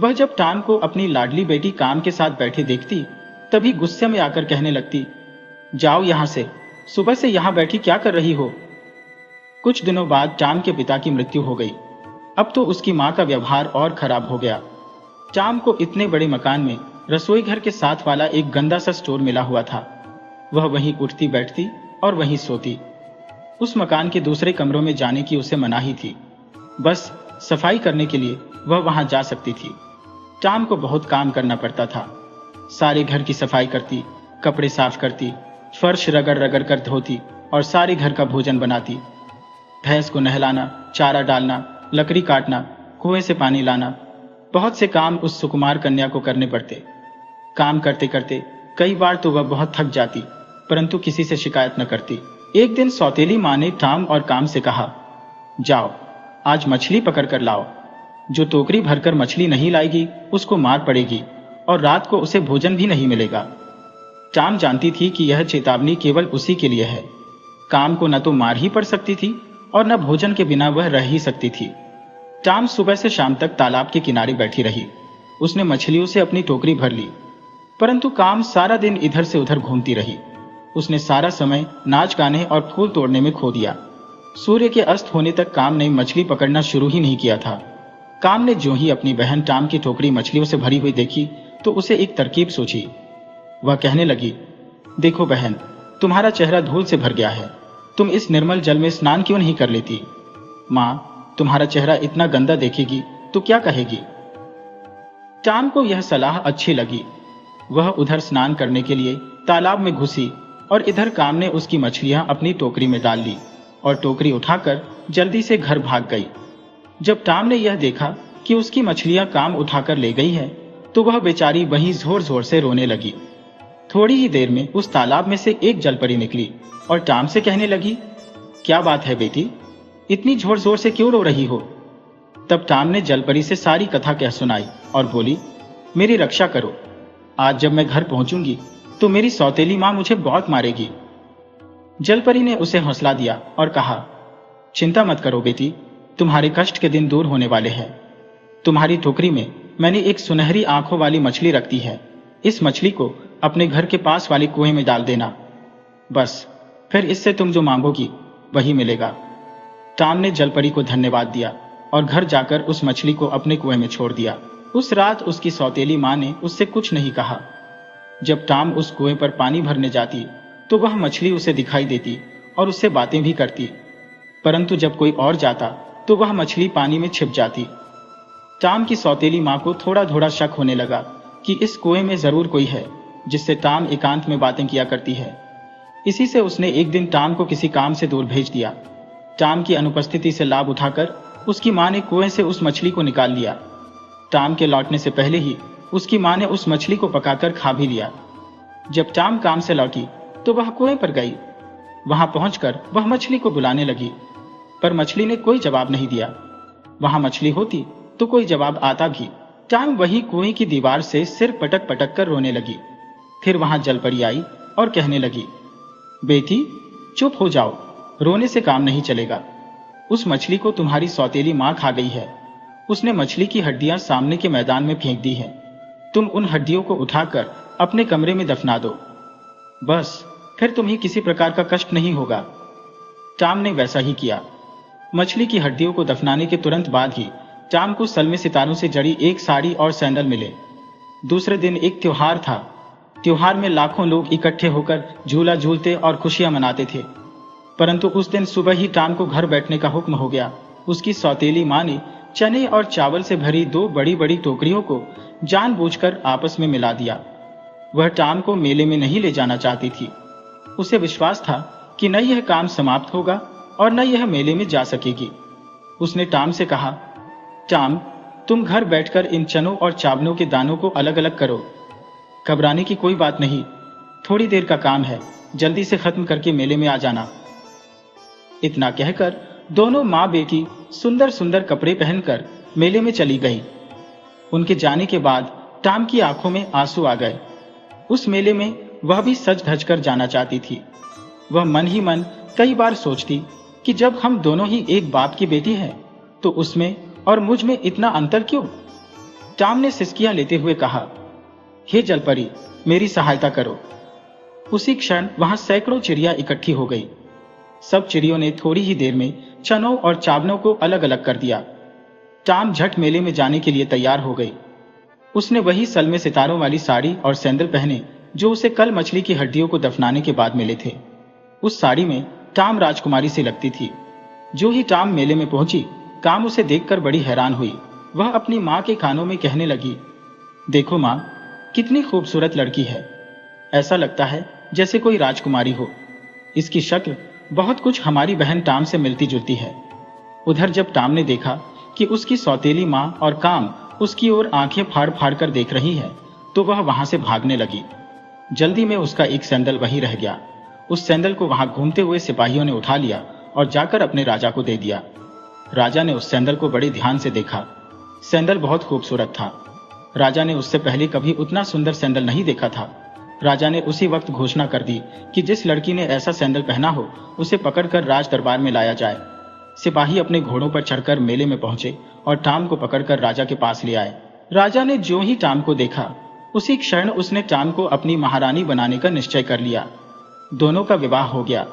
वह जब टाम को अपनी लाडली बेटी काम के साथ बैठे देखती तभी गुस्से में आकर कहने लगती, जाओ यहाँ से, सुबह से यहाँ बैठी क्या कर रही हो? कुछ दिनों बाद टाम के पिता की मृत्यु हो गई। अब तो उसकी माँ का व्यवहार और खराब हो गया। टाम को इतने बड़े मकान में रसोई घर के साथ वाला एक गंदा सा स्टोर मिला हुआ था। वह वहीं उठती बैठती और वहीं सोती। उस मकान के दूसरे कमरों में जाने की उसे मनाही थी। बस सफाई करने के लिए वह वहां जा सकती थी। टाम को बहुत काम करना पड़ता था। सारे घर की सफाई करती, कपड़े साफ करती, फर्श रगड़ रगड़ कर धोती और सारे घर का भोजन बनाती। भैंस को नहलाना, चारा डालना, लकड़ी काटना, कुएं से पानी लाना, बहुत से काम उस सुकुमार कन्या को करने पड़ते। काम करते करते कई बार तो वह बहुत थक जाती, परंतु किसी से शिकायत न करती। एक दिन सौतेली माँ ने टाम और काम से कहा, जाओ आज मछली पकड़ कर लाओ। जो टोकरी भरकर मछली नहीं लाएगी उसको मार पड़ेगी और रात को उसे भोजन भी नहीं मिलेगा। टाम जानती थी कि यह चेतावनी केवल उसी के लिए है। काम को न तो मार ही पड़ सकती थी और न भोजन के बिना वह रह ही सकती थी। टाम सुबह से शाम तक तालाब के किनारे बैठी रही। उसने मछलियों से अपनी टोकरी भर ली, परंतु काम सारा दिन इधर से उधर घूमती रही। उसने सारा समय नाच गाने और फूल तोड़ने में खो दिया। सूर्य के अस्त होने तक काम ने मछली पकड़ना शुरू ही नहीं किया था। काम ने जो ही अपनी बहन टाम की टोकरी मछलियों से भरी हुई देखी तो उसे एक तरकीब सूझी। वह कहने लगी, देखो बहन, तुम्हारा चेहरा धूल से भर गया है, तुम इस निर्मल जल में स्नान क्यों नहीं कर लेती? माँ, तुम्हारा चेहरा इतना गंदा देखेगी तो क्या कहेगी? टाम को यह सलाह अच्छी लगी। वह उधर स्नान करने के लिए तालाब में घुसी और इधर काम ने उसकी मछलियां अपनी टोकरी में डाल ली और टोकरी उठाकर जल्दी से घर भाग गई। जब टाम ने यह देखा कि उसकी मछलियां काम उठाकर ले गई है तो वह बेचारी वहीं जोर जोर से रोने लगी। थोड़ी ही देर में उस तालाब में से एक जलपरी निकली और टाम से कहने लगी, क्या बात है बेटी, इतनी जोर जोर से क्यों रो रही हो? तब टाम ने जलपरी से सारी कथा कह सुनाई और बोली, मेरी रक्षा करो, आज जब मैं घर पहुंचूंगी तो मेरी सौतेली मां मुझे बहुत मारेगी। जलपरी ने उसे हौसला दिया और कहा, चिंता मत करो बेटी, तुम्हारे कष्ट के दिन दूर होने वाले हैं। तुम्हारी टोकरी में मैंने एक सुनहरी आंखों वाली मछली रख दी है। इस मछली को अपने घर के पास वाले कुएं में डाल देना, बस फिर इससे तुम जो मांगोगी वही मिलेगा। टाम ने जलपरी को धन्यवाद दिया और घर जाकर उस मछली को अपने कुएं में छोड़ दिया। उस रात उसकी सौतेली मां ने उससे कुछ नहीं कहा। जब टाम उस कुएं पर पानी भरने जाती तो वह मछली उसे दिखाई देती और उससे बातें भी करती, परंतु जब कोई और जाता तो वह मछली पानी में छिप जाती। टाम की सौतेली मां को थोड़ा थोड़ा शक होने लगा कि इस कुएं में जरूर कोई है जिससे टाम एकांत में बातें किया करती है। इसी से उसने एक दिन टाम को किसी काम से दूर भेज दिया। टाम की अनुपस्थिति से लाभ उठाकर उसकी मां ने कुएं से उस मछली को निकाल लिया। टाम के लौटने से पहले ही उसकी मां ने उस मछली को पकाकर खा भी लिया। जब टाम काम से लौटी तो वह कुएं पर गई। वहां पहुंचकर वह मछली को बुलाने लगी, पर मछली ने कोई जवाब नहीं दिया। वहां मछली होती तो कोई जवाब आता भी। टाम वही कुएं की दीवार से सिर पटक पटक कर रोने लगी। फिर वहां जलपरी आई और कहने लगी, बेटी चुप हो जाओ, रोने से काम नहीं चलेगा। उस मछली को तुम्हारी सौतेली मां खा गई है। उसने मछली की हड्डियां सामने के मैदान में फेंक दी है। तुम उन हड्डियों को उठाकर अपने कमरे में दफना दो, बस फिर तुम्हें किसी प्रकार का कष्ट नहीं होगा। टाम ने वैसा ही किया। मछली की हड्डियों को दफनाने के तुरंत बाद ही टाम को सलमे सितारों से जड़ी एक साड़ी और सैंडल मिले। दूसरे दिन एक त्योहार था। त्योहार में लाखों लोग इकट्ठे होकर झूला झूलते और खुशियां मनाते थे, परंतु उस दिन सुबह ही टाम को घर बैठने का हुक्म हो गया। उसकी सौतेली मां ने चने और चावल से भरी 2 बड़ी बड़ी टोकरियों को जानबूझकर आपस में मिला दिया। वह टाम को मेले में नहीं ले जाना चाहती थी। उसे विश्वास था कि न यह काम समाप्त होगा और न यह मेले में जा सकेगी। उसने टाम से कहा, टाम, तुम घर बैठकर इन चनों और चावलों के दानों को अलग अलग करो। घबराने की कोई बात नहीं, थोड़ी देर का काम है, जल्दी से खत्म करके मेले में आ जाना। इतना कहकर दोनों माँ बेटी सुंदर सुंदर कपड़े पहनकर मेले में चली गई। उनके जाने के बाद टाम की आंखों में आंसू आ गए। उस मेले में वह भी सज धज कर जाना चाहती थी। वह मन ही मन कई बार सोचती कि जब हम दोनों ही एक बाप की बेटी हैं, तो उसमें और मुझ में इतना अंतर क्यों? टाम ने सिसकियां लेते हुए कहा, हे जलपरी, मेरी सहायता करो। उसी क्षण वहां सैकड़ों चिड़िया इकट्ठी हो गई। सब चिड़ियों ने थोड़ी ही देर में चनों और चावलों को अलग अलग कर दिया। टाम झट मेले में जाने के लिए तैयार हो गई। उसने वही सलमे सितारों वाली साड़ी और सैंडल पहने जो उसे कल मछली की हड्डियों को दफनाने के बाद मिले थे। उस साड़ी में टाम राजकुमारी सी लगती थी। जो ही टाम मेले में पहुंची, काम उसे देखकर बड़ी हैरान हुई। वह अपनी माँ के कानों में कहने लगी, देखो माँ, कितनी खूबसूरत लड़की है। ऐसा लगता है जैसे कोई राजकुमारी हो। इसकी शक्ल बहुत कुछ हमारी बहन टाम से मिलती जुलती है। उधर जब टाम ने देखा कि उसकी सौतेली माँ और काम उसकी ओर आंखें फाड़ फाड़ कर देख रही है, तो वह वहां से भागने लगी। जल्दी में उसका एक सैंडल वहीं रह गया। उस सैंडल को वहां घूमते हुए सिपाहियों ने उठा लिया और जाकर अपने राजा को दे दिया। राजा ने उस सैंडल को बड़े ध्यान से देखा। सैंडल बहुत खूबसूरत था। राजा ने उससे पहले कभी उतना सुंदर सैंडल नहीं देखा था। राजा ने उसी वक्त घोषणा कर दी कि जिस लड़की ने ऐसा सैंडल पहना हो उसे पकड़कर राज दरबार में लाया जाए। सिपाही अपने घोड़ों पर चढ़कर मेले में पहुंचे और टाम को पकड़कर राजा के पास ले आए। राजा ने जो ही टाम को देखा उसी क्षण उसने टाम को अपनी महारानी बनाने का निश्चय कर लिया। दोनों का विवाह हो गया।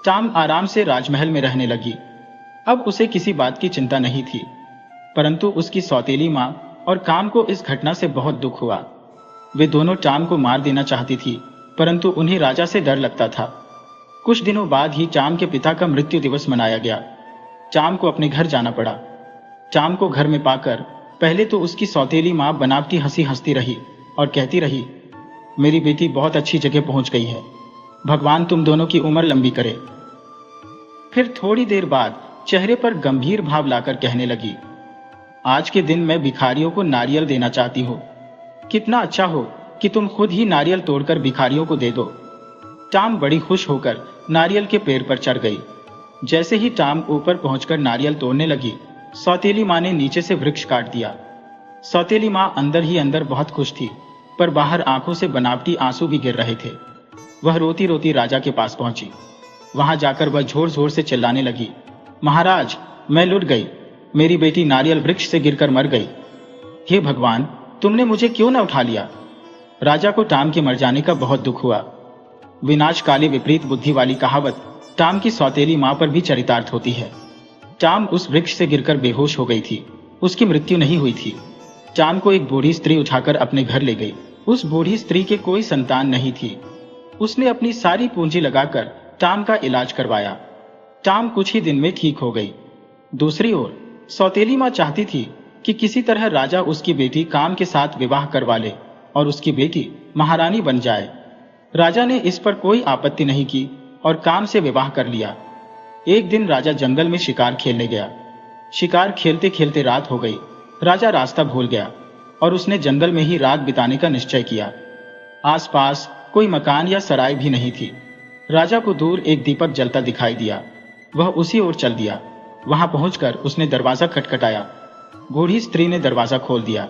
टाम आराम से राजमहल में रहने लगी। अब उसे किसी बात की चिंता नहीं थी, परंतु उसकी सौतेली माँ और काम को इस घटना से बहुत दुख हुआ। वे दोनों टाम को मार देना चाहती थी, परंतु उन्हें राजा से डर लगता था। कुछ दिनों बाद ही टाम के पिता का मृत्यु दिवस मनाया गया। टाम को अपने घर जाना पड़ा। टाम को घर में पाकर पहले तो उसकी सौतेली माँ बनावटी हंसी हंसती रही और कहती रही, मेरी बेटी बहुत अच्छी जगह पहुंच गई है, भगवान तुम दोनों की उम्र लंबी करे। फिर थोड़ी देर बाद चेहरे पर गंभीर भाव लाकर कहने लगी, आज के दिन मैं भिखारियों को नारियल देना चाहती हूँ। कितना अच्छा हो कि तुम खुद ही नारियल तोड़कर भिखारियों को दे दो। टाम बड़ी खुश होकर नारियल के पेड़ पर चढ़ गई। जैसे ही टाम ऊपर पहुंचकर नारियल तोड़ने लगी, सौतेली माँ ने नीचे से वृक्ष काट दिया। सौतेली माँ अंदर ही अंदर बहुत खुश थी, पर बाहर आंखों से बनावटी आंसू भी गिर रहे थे। वह रोती रोती राजा के पास पहुंची। वहां जाकर वह जोर जोर से चिल्लाने लगी, महाराज, मैं लुट गई, मेरी बेटी नारियल वृक्ष से गिरकर मर गई। हे भगवान, तुमने मुझे क्यों न उठा लिया। राजा को टाम के मर जाने का बहुत दुख हुआ। विनाश काले विपरीत बुद्धि वाली कहावत टाम की सौतेली माँ पर भी चरितार्थ होती है। टाम उस वृक्ष से गिरकर बेहोश हो गई थी। उसकी मृत्यु नहीं हुई थी। टाम को एक बूढ़ी स्त्री उठाकर अपने घर ले गई। उस बूढ़ी स्त्री के कोई संतान नहीं थी। उसने अपनी सारी पूंजी लगाकर टाम का इलाज करवाया। टाम कुछ ही दिन में ठीक हो गई। दूसरी ओर सौतेली माँ चाहती थी कि किसी तरह राजा उसकी बेटी काम के साथ विवाह करवा ले और उसकी बेटी महारानी बन जाए। राजा ने इस पर कोई आपत्ति नहीं की और काम से विवाह कर लिया। एक दिन राजा जंगल में शिकार खेलने गया। शिकार खेलते खेलते रात हो गई। राजा रास्ता भूल गया और उसने जंगल में ही रात बिताने का निश्चय किया। आसपास कोई मकान या सराय भी नहीं थी। राजा को दूर एक दीपक जलता दिखाई दिया। वह उसी ओर चल दिया। वहां पहुंचकर उसने दरवाजा खटखटाया। बूढ़ी स्त्री ने दरवाजा खोल दिया।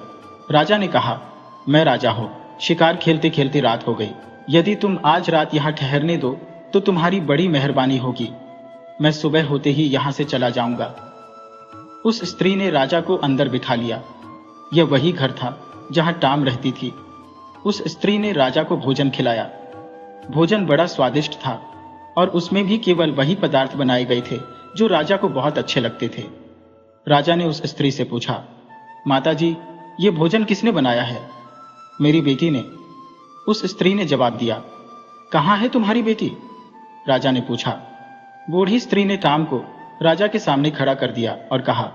राजा ने कहा, मैं राजा हूं, शिकार खेलते खेलते रात हो गई। यदि तुम आज रात यहाँ ठहरने दो तो तुम्हारी बड़ी मेहरबानी होगी। मैं सुबह होते ही यहां से चला जाऊंगा। उस स्त्री ने राजा को अंदर बिठा लिया। यह वही घर था जहां टाम रहती थी। उस स्त्री ने राजा को भोजन खिलाया। भोजन बड़ा स्वादिष्ट था और उसमें भी केवल वही पदार्थ बनाए गए थे जो राजा को बहुत अच्छे लगते थे। राजा ने उस स्त्री से पूछा, माताजी, ये भोजन किसने बनाया है? मेरी बेटी ने। उस स्त्री ने जवाब दिया। कहाँ है तुम्हारी बेटी? राजा ने पूछा। बूढ़ी स्त्री ने टाम को राजा के सामने खड़ा कर दिया और कहा,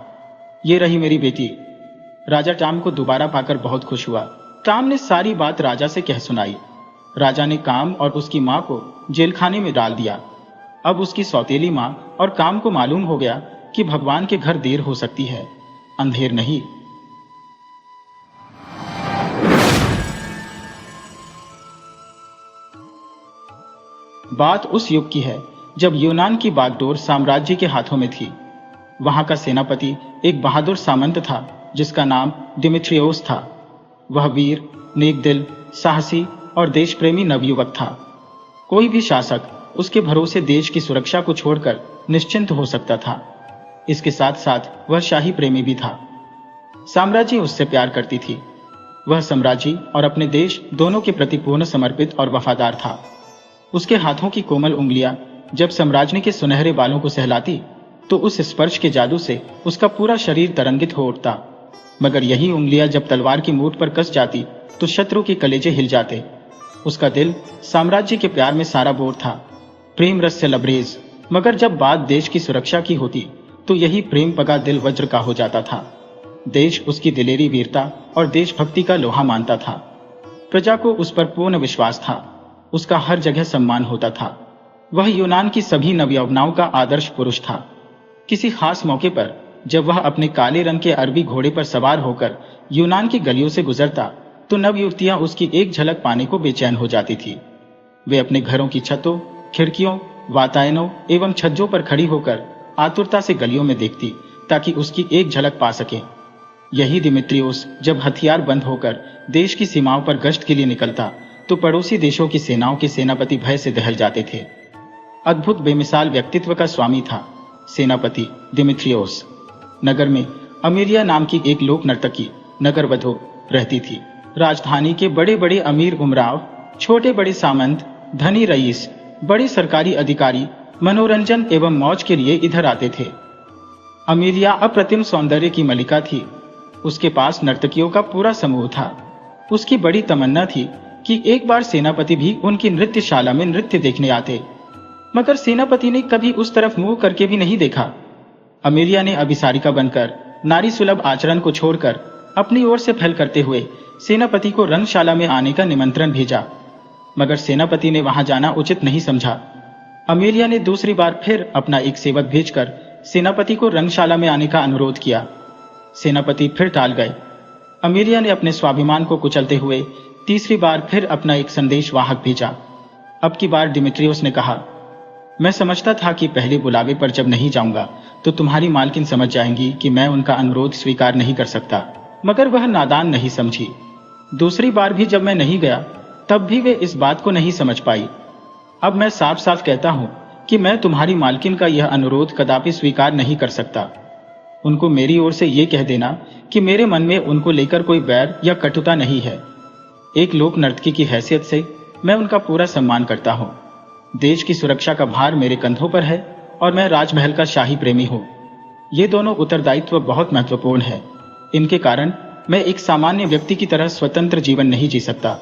ये रही मेरी बेटी। राजा टाम को दोबारा पाकर बहुत खुश हुआ। टाम ने सारी बात राजा से कह सुनाई। राजा ने काम और उसकी मां को जेलखाने में डाल दिया। अब उसकी सौतेली मां और काम को मालूम हो गया कि भगवान के घर देर हो सकती है, अंधेर नहीं। बात उस युग की है जब यूनान की बागडोर साम्राज्य के हाथों में थी। वहां का सेनापति एक बहादुर सामंत था जिसका नाम डिमित्रियोस था। वह वीर, नेकदिल, साहसी और देश प्रेमी नवयुवक था। कोई भी शासक उसके भरोसे देश की सुरक्षा को छोड़कर निश्चिंत हो सकता था। इसके साथ साथ वह शाही प्रेमी भी था। साम्राज्य उससे प्यार करती थी। वह साम्राज्य और अपने देश दोनों के प्रति पूर्ण समर्पित और वफादार था। उसके हाथों की कोमल उंगलियां जब सम्राज्ञी के सुनहरे बालों को सहलाती तो उस स्पर्श के जादू से उसका पूरा शरीर तरंगित हो उठता। मगर यही उंगलियां जब तलवार की मूठ पर कस जाती तो शत्रु के कलेजे हिल जाते। उसका दिल साम्राज्य के प्यार में सारा बोर था, प्रेम रस से लबरेज। मगर जब बात देश की सुरक्षा की होती तो यही प्रेम पगा दिल वज्र का हो जाता था। देश उसकी दिलेरी वीरता और देशभक्ति का लोहा मानता था। प्रजा को उस पर पूर्ण विश्वास था। उसका हर जगह सम्मान होता था। वह यूनान की सभी नवयौवनाओं का आदर्श पुरुष था। किसी खास मौके पर जब वह अपने काले रंग के अरबी घोड़े पर सवार होकर यूनान की गलियों से गुजरता तो नवयुवतियां उसकी एक झलक पाने को बेचैन हो जाती थी। वे अपने घरों की छतों, खिड़कियों, वातायनों एवं छज्जों पर खड़ी होकर आतुरता से गलियों में देखती ताकि उसकी एक झलक पा सके। यही दिमित्रियोस जब हथियार बंद होकर देश की सीमाओं पर गश्त के लिए निकलता तो पड़ोसी देशों की सेनाओं के सेनापति भय से दहल जाते थे। अद्भुत बेमिसाल व्यक्तित्व का स्वामी था सेनापति दिमित्रियोस। नगर में अमीरिया नाम की एक लोक नर्तकी नगरवधू रहती थी। राजधानी के बड़े बड़े अमीर उमराव, छोटे बड़े सामंत, धनी रईस, बड़े सरकारी अधिकारी मनोरंजन एवं मौज के लिए इधर आते थे। अमीरिया अप्रतिम सौंदर्य की मलिका थी। उसके पास नर्तकियों का पूरा समूह था। उसकी बड़ी तमन्ना थी कि एक बार सेनापति भी उनकी नृत्यशाला में नृत्य देखने आते, मगर सेनापति ने कभी उस तरफ मुंह करके भी नहीं देखा। अमीरिया ने अभिसारिका बनकर नारी सुलभ आचरण को छोड़कर अपनी ओर से पहल करते हुए सेनापति को रंगशाला में आने का निमंत्रण भेजा, मगर सेनापति ने वहां जाना उचित नहीं समझा। अमीरिया ने दूसरी बार फिर अपना एक सेवक भेजकर सेनापति को रंगशाला में आने का अनुरोध किया। सेनापति फिर टाल गए। अमीरिया ने अपने स्वाभिमान को कुचलते हुए तीसरी बार फिर अपना एक संदेश वाहक भेजा। अब की बार डिमित्रियोस ने कहा, मैं समझता था कि पहले बुलावे पर जब नहीं जाऊंगा तो तुम्हारी मालकिन समझ जाएंगी कि मैं उनका अनुरोध स्वीकार नहीं कर सकता, मगर वह नादान नहीं समझी। दूसरी बार भी जब मैं नहीं गया तब भी वे इस बात को नहीं समझ पाई। अब मैं साफ साफ कहता हूं कि मैं तुम्हारी मालकिन का यह अनुरोध कदापि स्वीकार नहीं कर सकता। उनको मेरी ओर से ये कह देना कि मेरे मन में उनको लेकर कोई बैर या कटुता नहीं है। एक लोक नर्तकी की हैसियत से मैं उनका पूरा सम्मान करता हूँ। देश की सुरक्षा का भार मेरे कंधों पर है और मैं राजमहल का शाही प्रेमी हूँ। ये दोनों उत्तरदायित्व बहुत महत्वपूर्ण है। इनके कारण मैं एक सामान्य व्यक्ति की तरह स्वतंत्र जीवन नहीं जी सकता।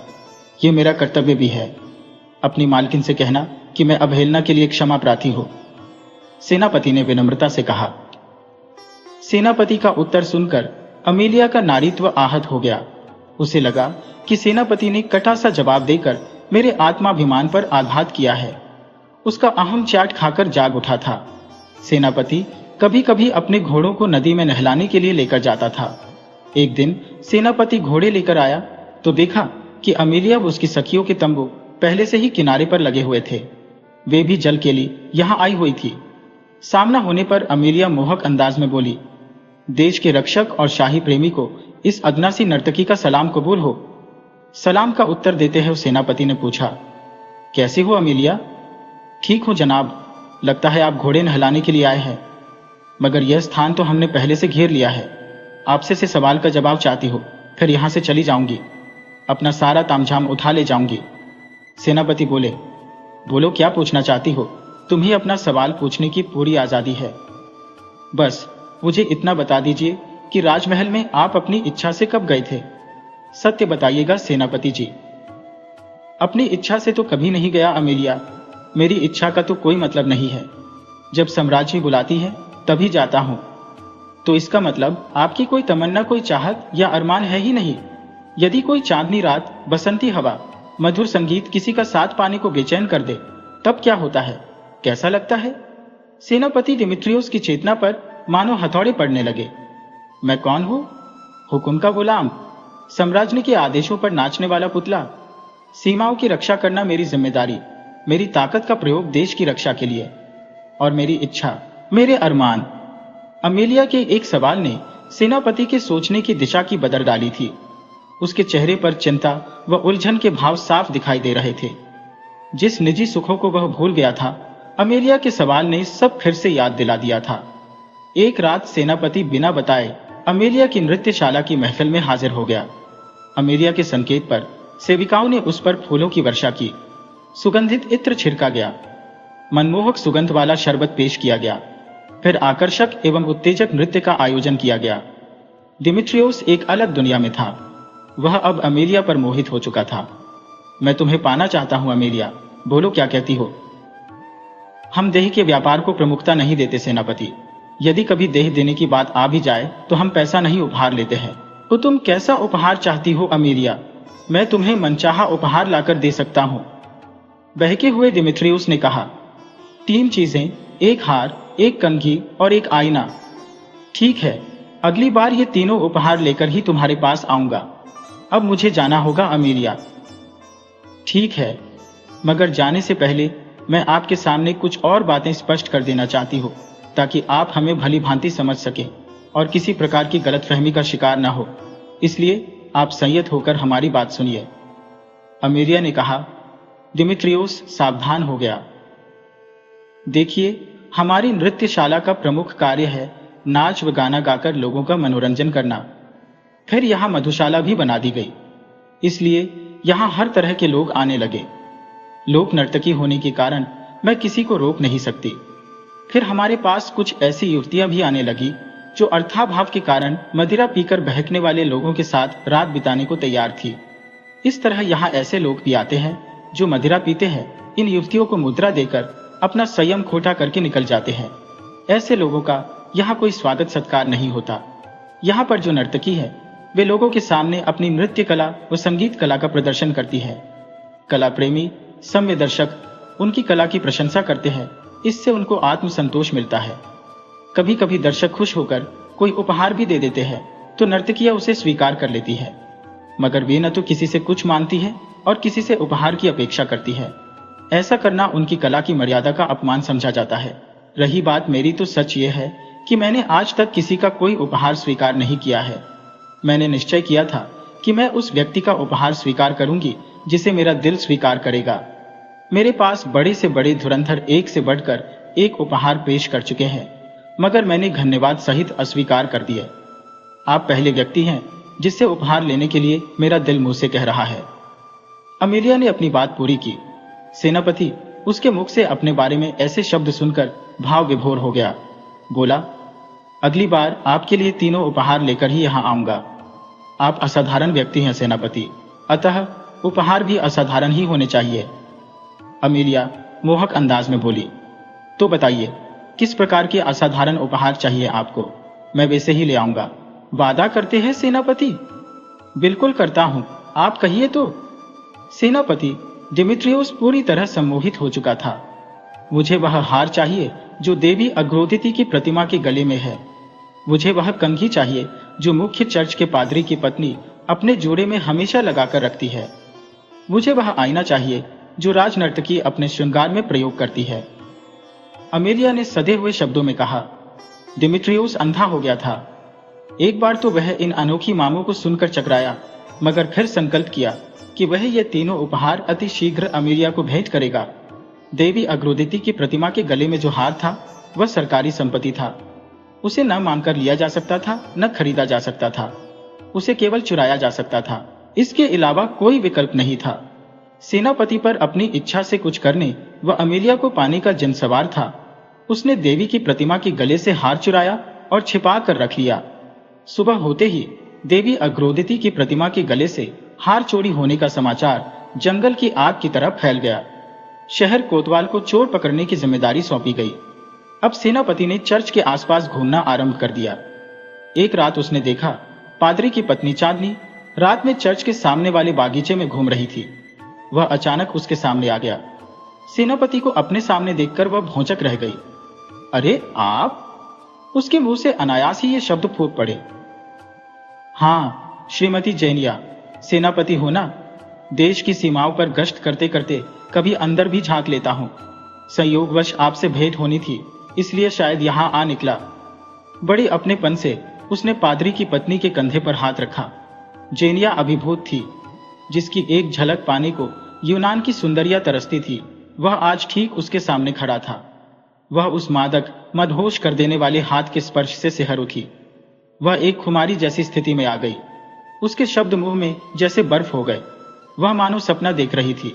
ये मेरा कर्तव्य भी है। अपनी मालकिन से कहना कि मैं अवहेलना के लिए क्षमा प्रार्थी हूँ, सेनापति ने विनम्रता से कहा। सेनापति का उत्तर सुनकर अमीलिया का नारीत्व आहत हो गया। उसे लगा कि सेनापति ने कटा सा जवाब देकर मेरे आत्माभिमान पर आघात किया है। उसका अहम चाट खाकर जाग उठा था। सेनापति कभी कभी अपने घोड़ों को नदी में नहलाने के लिए लेकर जाता था। एक दिन सेनापति घोड़े लेकर आया तो देखा कि अमीलिया व उसकी सखियों के तंबू पहले से ही किनारे पर लगे हुए थे। वे भी जल के लिए यहां आई हुई थी। सामना होने पर अमीलिया मोहक अंदाज में बोली, देश के रक्षक और शाही प्रेमी को इस अदनासी नर्तकी का सलाम कबूल हो। सलाम का उत्तर देते हुए सेनापति ने पूछा, कैसी हो अमीलिया? ठीक हूं जनाब, लगता है आप घोड़े नहलाने के लिए आए हैं, मगर यह स्थान तो हमने पहले से घेर लिया है। आपसे से सवाल का जवाब चाहती हो, फिर यहां से चली जाऊंगी। अपना सारा तामझाम उठा ले जाऊंगी। सेनापति बोले, बोलो क्या पूछना चाहती हो? तुम्हें अपना सवाल पूछने की पूरी आजादी है। बस मुझे इतना बता दीजिए कि राजमहल में आप अपनी इच्छा से कब गए थे? सत्य बताइएगा सेनापति जी। अपनी इच्छा से तो कभी नहीं गया अमीलिया। मेरी इच्छा का तो कोई मतलब नहीं है। जब सम्राज्ञी बुलाती है तभी जाता हूं। तो इसका मतलब आपकी कोई तमन्ना, कोई चाहत या अरमान है ही नहीं। यदि कोई चांदनी रात, बसंती हवा, मधुर संगीत किसी का साथ पाने को बेचैन कर दे तब क्या होता है, कैसा लगता है? सेनापति डिमित्रियोस की चेतना पर मानो हथौड़े पड़ने लगे। मैं कौन हूं? हुकुम का गुलाम, सम्राज्ञी के आदेशों पर नाचने वाला पुतला। सीमाओं की रक्षा करना मेरी जिम्मेदारी, मेरी ताकत का प्रयोग देश की रक्षा के लिए, और मेरी इच्छा, मेरे अरमान। अमीलिया के एक सवाल ने सेनापति के सोचने की दिशा की बदल डाली थी। उसके चेहरे पर चिंता व उलझन के भाव साफ दिखाई दे रहे थे। जिस निजी सुखों को वह भूल गया था, अमीलिया के सवाल ने सब फिर से याद दिला दिया था। एक रात सेनापति बिना बताए अमीलिया की नृत्यशाला की महफिल में हाजिर हो गया। अमीलिया के संकेत पर सेविकाओं ने उस पर फूलों की वर्षा की। सुगंधित इत्र छिड़का गया, मनमोहक सुगंध वाला शरबत पेश किया गया, फिर आकर्षक एवं उत्तेजक नृत्य का आयोजन किया गया। डिमित्रियोस एक अलग दुनिया में था। वह अब अमीलिया पर मोहित हो चुका था। मैं तुम्हें पाना चाहता हूं अमीलिया, बोलो क्या कहती हो? हम देह के व्यापार को प्रमुखता नहीं देते सेनापति। यदि कभी देह देने की बात आ भी जाए तो हम पैसा नहीं उपहार लेते हैं। तो तुम कैसा उपहार चाहती हो अमीलिया? मैं तुम्हें मनचाहा उपहार लाकर दे सकता हूं। बहके हुए डिमित्रियोस ने कहा, 3 चीजें, एक हार, एक कंघी और एक आईना। ठीक है, अगली बार ये तीनों उपहार लेकर ही तुम्हारे पास आऊंगा। अब मुझे जाना होगा अमीलिया। ठीक है, मगर जाने से पहले मैं आपके सामने कुछ और बातें स्पष्ट कर देना चाहती हूँ, ताकि आप हमें भली भांति समझ सकें और किसी प्रकार की गलतफहमी का शिकार ना हो। इसलिए आप संयत होकर हमारी बात सुनिए। अमेलिया ने कहा। दिमित्रियोस सावधान हो गया। देखिए, हमारी नृत्यशाला का प्रमुख कार्य है नाच व गाना गाकर लोगों का मनोरंजन करना। फिर यहाँ मधुशाला भी बना दी गई, इसलिए यहाँ हर तरह के लोग आने लगे। लोक नर्तकी होने के कारण मैं किसी को रोक नहीं सकती। फिर हमारे पास कुछ ऐसी युवतियां भी आने लगी जो अर्थाभाव के कारण मदिरा पीकर बहकने वाले लोगों के साथ रात बिताने को तैयार थी। इस तरह यहाँ ऐसे लोग भी आते हैं जो मदिरा पीते हैं, इन युवतियों को मुद्रा देकर अपना संयम खोटा करके निकल जाते हैं। ऐसे लोगों का यहाँ कोई स्वागत सत्कार नहीं होता। यहाँ पर जो नर्तकी है वे लोगों के सामने अपनी नृत्य कला व संगीत कला का प्रदर्शन करती है। कला प्रेमी सम्य दर्शक उनकी कला की प्रशंसा करते हैं, इससे उनको आत्मसंतोष मिलता है। कभी कभी दर्शक खुश होकर कोई उपहार भी दे देते हैं तो नर्तकियां उसे स्वीकार कर लेती है, मगर वे न तो किसी से कुछ मांगती है और किसी से उपहार की अपेक्षा करती है। ऐसा करना उनकी कला की मर्यादा का अपमान समझा जाता है। रही बात मेरी, तो सच ये है कि मैंने आज तक किसी का कोई उपहार स्वीकार नहीं किया है। मैंने निश्चय किया था कि मैं उस व्यक्ति का उपहार स्वीकार करूंगी जिसे मेरा दिल स्वीकार करेगा। मेरे पास बड़े से बड़े धुरंधर एक से बढ़कर एक उपहार पेश कर चुके हैं, मगर मैंने धन्यवाद सहित अस्वीकार कर दिए। आप पहले व्यक्ति हैं जिससे उपहार लेने के लिए मेरा दिल मुंह से कह रहा है। अमेलिया ने अपनी बात पूरी की। सेनापति उसके मुख से अपने बारे में ऐसे शब्द सुनकर भाव विभोर हो गया। बोला, अगली बार आपके लिए तीनों उपहार लेकर ही यहां आऊंगा। आप असाधारण व्यक्ति हैं सेनापति, अतः उपहार भी असाधारण ही होने चाहिए। अमेलिया मोहक अंदाज में बोली। तो बताइए, किस प्रकार के असाधारण उपहार चाहिए आपको? मैं वैसे ही ले आऊंगा। वादा करते हैं सेनापति? बिल्कुल करता हूं, आप कहिए तो। सेनापति दिमित्रियोस पूरी तरह सम्मोहित हो चुका था। मुझे वह हार चाहिए जो देवी अग्रोदिति की प्रतिमा के गले में है। मुझे वह कंघी चाहिए जो मुख्य चर्च के पादरी की पत्नी अपने जोड़े में हमेशा लगाकर रखती है। मुझे वह आईना चाहिए जो राजनर्तकी अपने श्रृंगार में प्रयोग करती है। अमेलिया ने सधे हुए शब्दों में कहा। दिमित्रियोस अंधा हो गया था। एक बार तो वह इन अनोखी मांगों को सुनकर चकराया, मगर फिर संकल्प किया कि वह ये तीनों उपहार अति शीघ्र अमेलिया को भेंट करेगा। देवी अग्रोदिति की प्रतिमा के गले में जो हार था वह सरकारी संपत्ति था। उसे न मांगकर लिया जा सकता था, न खरीदा जा सकता था। उसे केवल चुराया जा सकता था, इसके अलावा कोई विकल्प नहीं था। सेनापति पर अपनी इच्छा से कुछ करने व अमेलिया को पाने का जनसवार था। उसने देवी की प्रतिमा के गले से हार चुराया और छिपा कर रख लिया। सुबह होते ही देवी अग्रोदिति की प्रतिमा के गले से हार चोरी होने का समाचार जंगल की आग की तरह फैल गया। शहर कोतवाल को चोर पकड़ने की जिम्मेदारी सौंपी गई। अब सेनापति ने चर्च के आसपास घूमना आरंभ कर दिया। एक रात उसने देखा पादरी की पत्नी चांदनी रात में चर्च के सामने वाले बागीचे में घूम रही थी। वह अचानक उसके सामने आ गया। सेनापति को अपने सामने देखकर वह भौंचक रह गई। अरे आप! उसके मुंह से अनायास ही ये शब्द फूट पड़े। हाँ, श्रीमती जैनिया, सेनापति हो ना। देश की सीमाओं पर गश्त करते करते कभी अंदर भी झांक लेता हूं। संयोगवश आपसे भेंट होनी थी, इसलिए शायद यहां आ निकला। बड़े अपनेपन से उसने पादरी की पत्नी के कंधे पर हाथ रखा। जेनिया अभिभूत थी। जिसकी एक झलक पाने को यूनान की सुंदरिया तरसती थी, वह आज ठीक उसके सामने खड़ा था। वह उस मादक मदहोश कर देने वाले हाथ के स्पर्श से सिहर उठी। वह एक खुमारी जैसी स्थिति में आ गई। उसके शब्द मुंह में जैसे बर्फ हो गए। वह मानो सपना देख रही थी।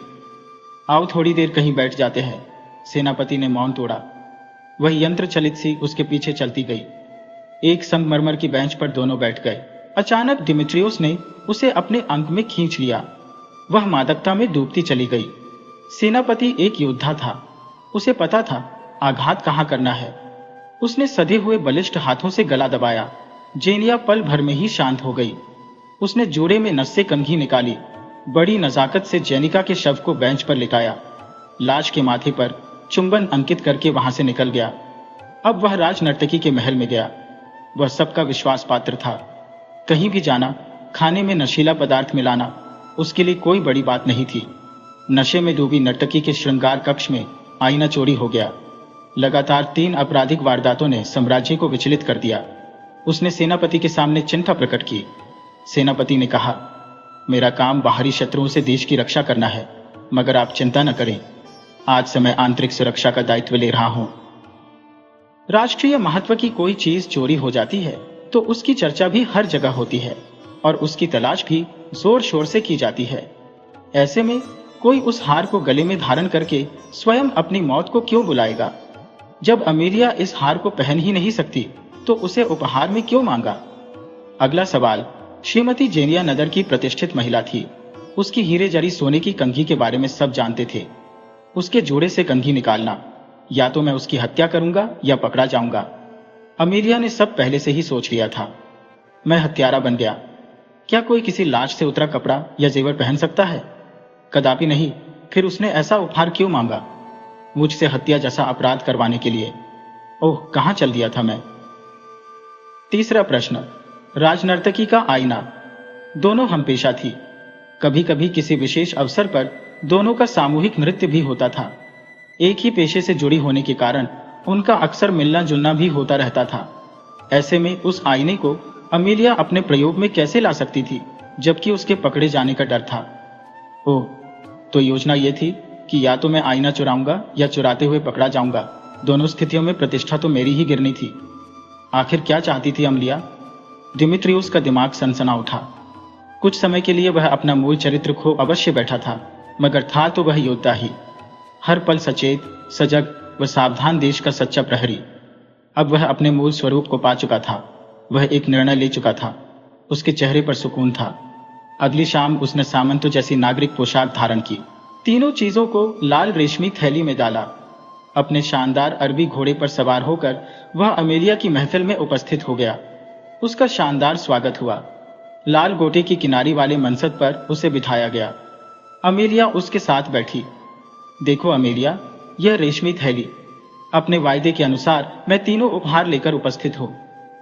आओ थोड़ी देर कहीं बैठ जाते हैं। सेनापति ने मौन तोड़ा। वह यंत्र चलित सी उसके पीछे चलती गई। एक संगमरमर की बेंच पर दोनों बैठ गए। अचानक दिमित्रियोस ने उसे अपने अंक में खींच लिया। वह मादकता में डूबती चली गई। सेनापति एक योद्धा था। उसे पता था आघात कहां करना है। उसने सधे हुए बलिष्ठ हाथों से गला दबाया। जेनिया पल भर में ही शांत हो गई। उसने जोड़े में नस से कंघी निकाली। बड़ी नजाकत से जैनिका के शव को बेंच पर लिटाया। लाश के माथे पर चुंबन अंकित करके वहां से निकल गया। अब वह राजनर्तकी के महल में गया। वह सबका विश्वास पात्र था। कहीं भी जाना, खाने में नशीला पदार्थ मिलाना उसके लिए कोई बड़ी बात नहीं थी। नशे में डूबी नर्तकी के श्रृंगार कक्ष में आईना चोरी हो गया। लगातार 3 आपराधिक वारदातों ने साम्राज्य को विचलित कर दिया। उसने सेनापति के सामने चिंता प्रकट की। सेनापति ने कहा, मेरा काम बाहरी शत्रुओं से देश की रक्षा करना है, मगर आप चिंता न करें, आज से मैं आंतरिक सुरक्षा का दायित्व ले रहा हूं। राष्ट्रीय महत्व की कोई चीज चोरी हो जाती है तो उसकी चर्चा भी हर जगह होती है और उसकी तलाश भी जोर शोर से की जाती है। ऐसे में कोई उस हार को गले में धारण करके स्वयं अपनी मौत को क्यों बुलाएगा? जब अमेलिया इस हार को पहन ही नहीं सकती तो उसे उपहार में क्यों मांगा? अगला सवाल। श्रीमती जेनिया नदर की प्रतिष्ठित महिला थी। उसकी हीरे जड़ी सोने की कंघी के बारे में सब जानते थे। उसके जोड़े से कंघी निकालना, या तो मैं उसकी हत्या करूंगा या पकड़ा जाऊंगा। अमेलिया ने सब पहले से ही सोच लिया था। मैं हत्यारा बन गया। क्या कोई किसी लाश से उतरा कपड़ा या जेवर पहन सकता है? कदापि नहीं। फिर उसने ऐसा उपहार क्यों मांगा? मुझसे हत्या जैसा अपराध करवाने के लिए। ओह, कहां चल दिया था मैं। तीसरा प्रश्न। राजनर्तकी का आईना। दोनों हमपेशा थी। कभी कभी किसी विशेष अवसर पर दोनों का सामूहिक नृत्य भी होता था। एक ही पेशे से जुड़ी होने के कारण उनका अक्सर मिलना जुलना भी होता रहता था। ऐसे में उस आईने को अमेलिया अपने प्रयोग में कैसे ला सकती थी, जबकि उसके पकड़े जाने का डर था? ओह, तो योजना यह थी कि या तो मैं आईना चुराऊंगा या चुराते हुए पकड़ा जाऊंगा। दोनों स्थितियों में प्रतिष्ठा तो मेरी ही गिरनी थी। आखिर क्या चाहती थी अमेलिया? दिमित्रियुस का दिमाग सनसना उठा। कुछ समय के लिए वह अपना मूल चरित्र खो अवश्य बैठा था, मगर था तो वह योद्धा ही, हर पल सचेत, सजग व सावधान देश का सच्चा प्रहरी। अब वह अपने मूल स्वरूप को पा चुका था। वह एक निर्णय ले चुका था। उसके चेहरे पर सुकून था। अगली शाम उसने सामंतों जैसी नागरिक पोशाक धारण की। तीनों चीजों को लाल रेशमी थैली में डाला। अपने शानदार अरबी घोड़े पर सवार होकर वह अमेलिया की महफिल में उपस्थित हो गया। उसका शानदार स्वागत हुआ। लाल गोटे की किनारी वाले मनसद पर उसे बिठाया गया। अमेलिया उसके साथ बैठी। देखो अमेलिया, यह रेशमी थैली। अपने वायदे के अनुसार मैं तीनों उपहार लेकर उपस्थित हूं,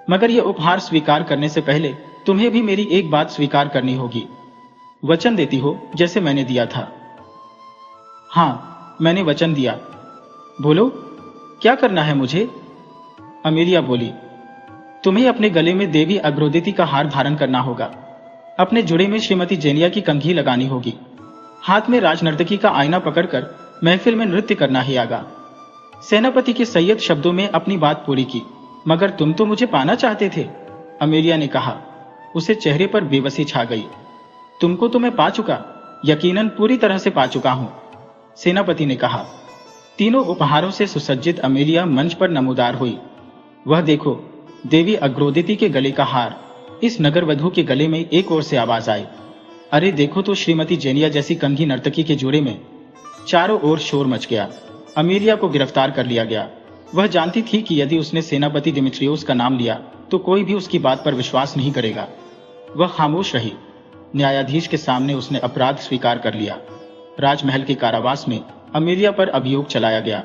मगर यह उपहार स्वीकार करने से पहले तुम्हें भी मेरी एक बात स्वीकार करनी होगी। वचन देती हो जैसे मैंने दिया था? हाँ, मैंने वचन दिया। बोलो, क्या करना है मुझे? अमेलिया बोली, तुम्हें अपने गले में देवी अग्रोदिति का हार धारण करना होगा। अपने जुड़े में श्रीमती जेनिया की कंघी लगानी होगी। हाथ में राजनर्तकी का आईना पकड़कर महफिल में नृत्य करना ही आगा। सेनापति के संयत शब्दों में अपनी बात पूरी की। मगर तुम तो मुझे पाना चाहते थे, अमेलिया ने कहा। उसे चेहरे पर बेबसी छा गई। तुमको तो मैं पा चुका, यकीनन पूरी तरह से पा चुका हूं, सेनापति ने कहा। तीनों उपहारों से सुसज्जित अमेलिया मंच पर नमूदार हुई। वह देखो, देवी अग्रोदिति के गले का हार। इस नगर वधू के गले में एक ओर से आवाज आई, अरे देखो तो श्रीमती जेनिया जैसी कंघी नर्तकी के जोड़े में। चारों ओर शोर मच गया। अमेलिया को गिरफ्तार कर लिया गया। वह जानती थी कि यदि उसने सेनापति दिमित्रियोस का नाम लिया तो कोई भी उसकी बात पर विश्वास नहीं करेगा। वह खामोश रही। न्यायाधीश के सामने उसने अपराध स्वीकार कर लिया। राजमहल के कारावास में अमेलिया पर अभियोग चलाया गया।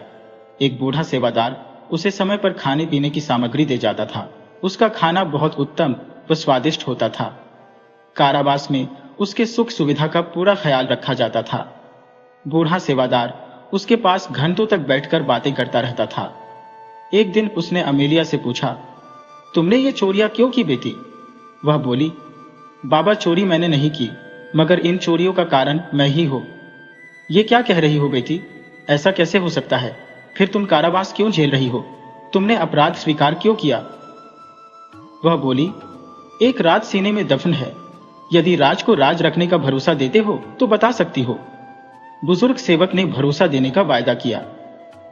एक बूढ़ा सेवादार उसे समय पर खाने पीने की सामग्री दे जाता था। उसका खाना बहुत उत्तम व स्वादिष्ट होता था। कारावास में उसके सुख सुविधा का पूरा ख्याल रखा जाता था। बूढ़ा सेवादार उसके पास घंटों तक बैठकर बातें करता रहता था। एक दिन उसने अमेलिया से पूछा, तुमने ये चोरियां क्यों की बेटी? वह बोली, बाबा, चोरी मैंने नहीं की, मगर इन चोरियों का कारण मैं ही हूं। ये क्या कह रही हो बेटी? ऐसा कैसे हो सकता है? फिर तुम कारावास क्यों झेल रही हो? तुमने अपराध स्वीकार क्यों किया? वह बोली, एक राज सीने में दफन है। यदि राज को राज रखने का भरोसा देते हो तो बता सकती हो। बुजुर्ग सेवक ने भरोसा देने का वायदा किया।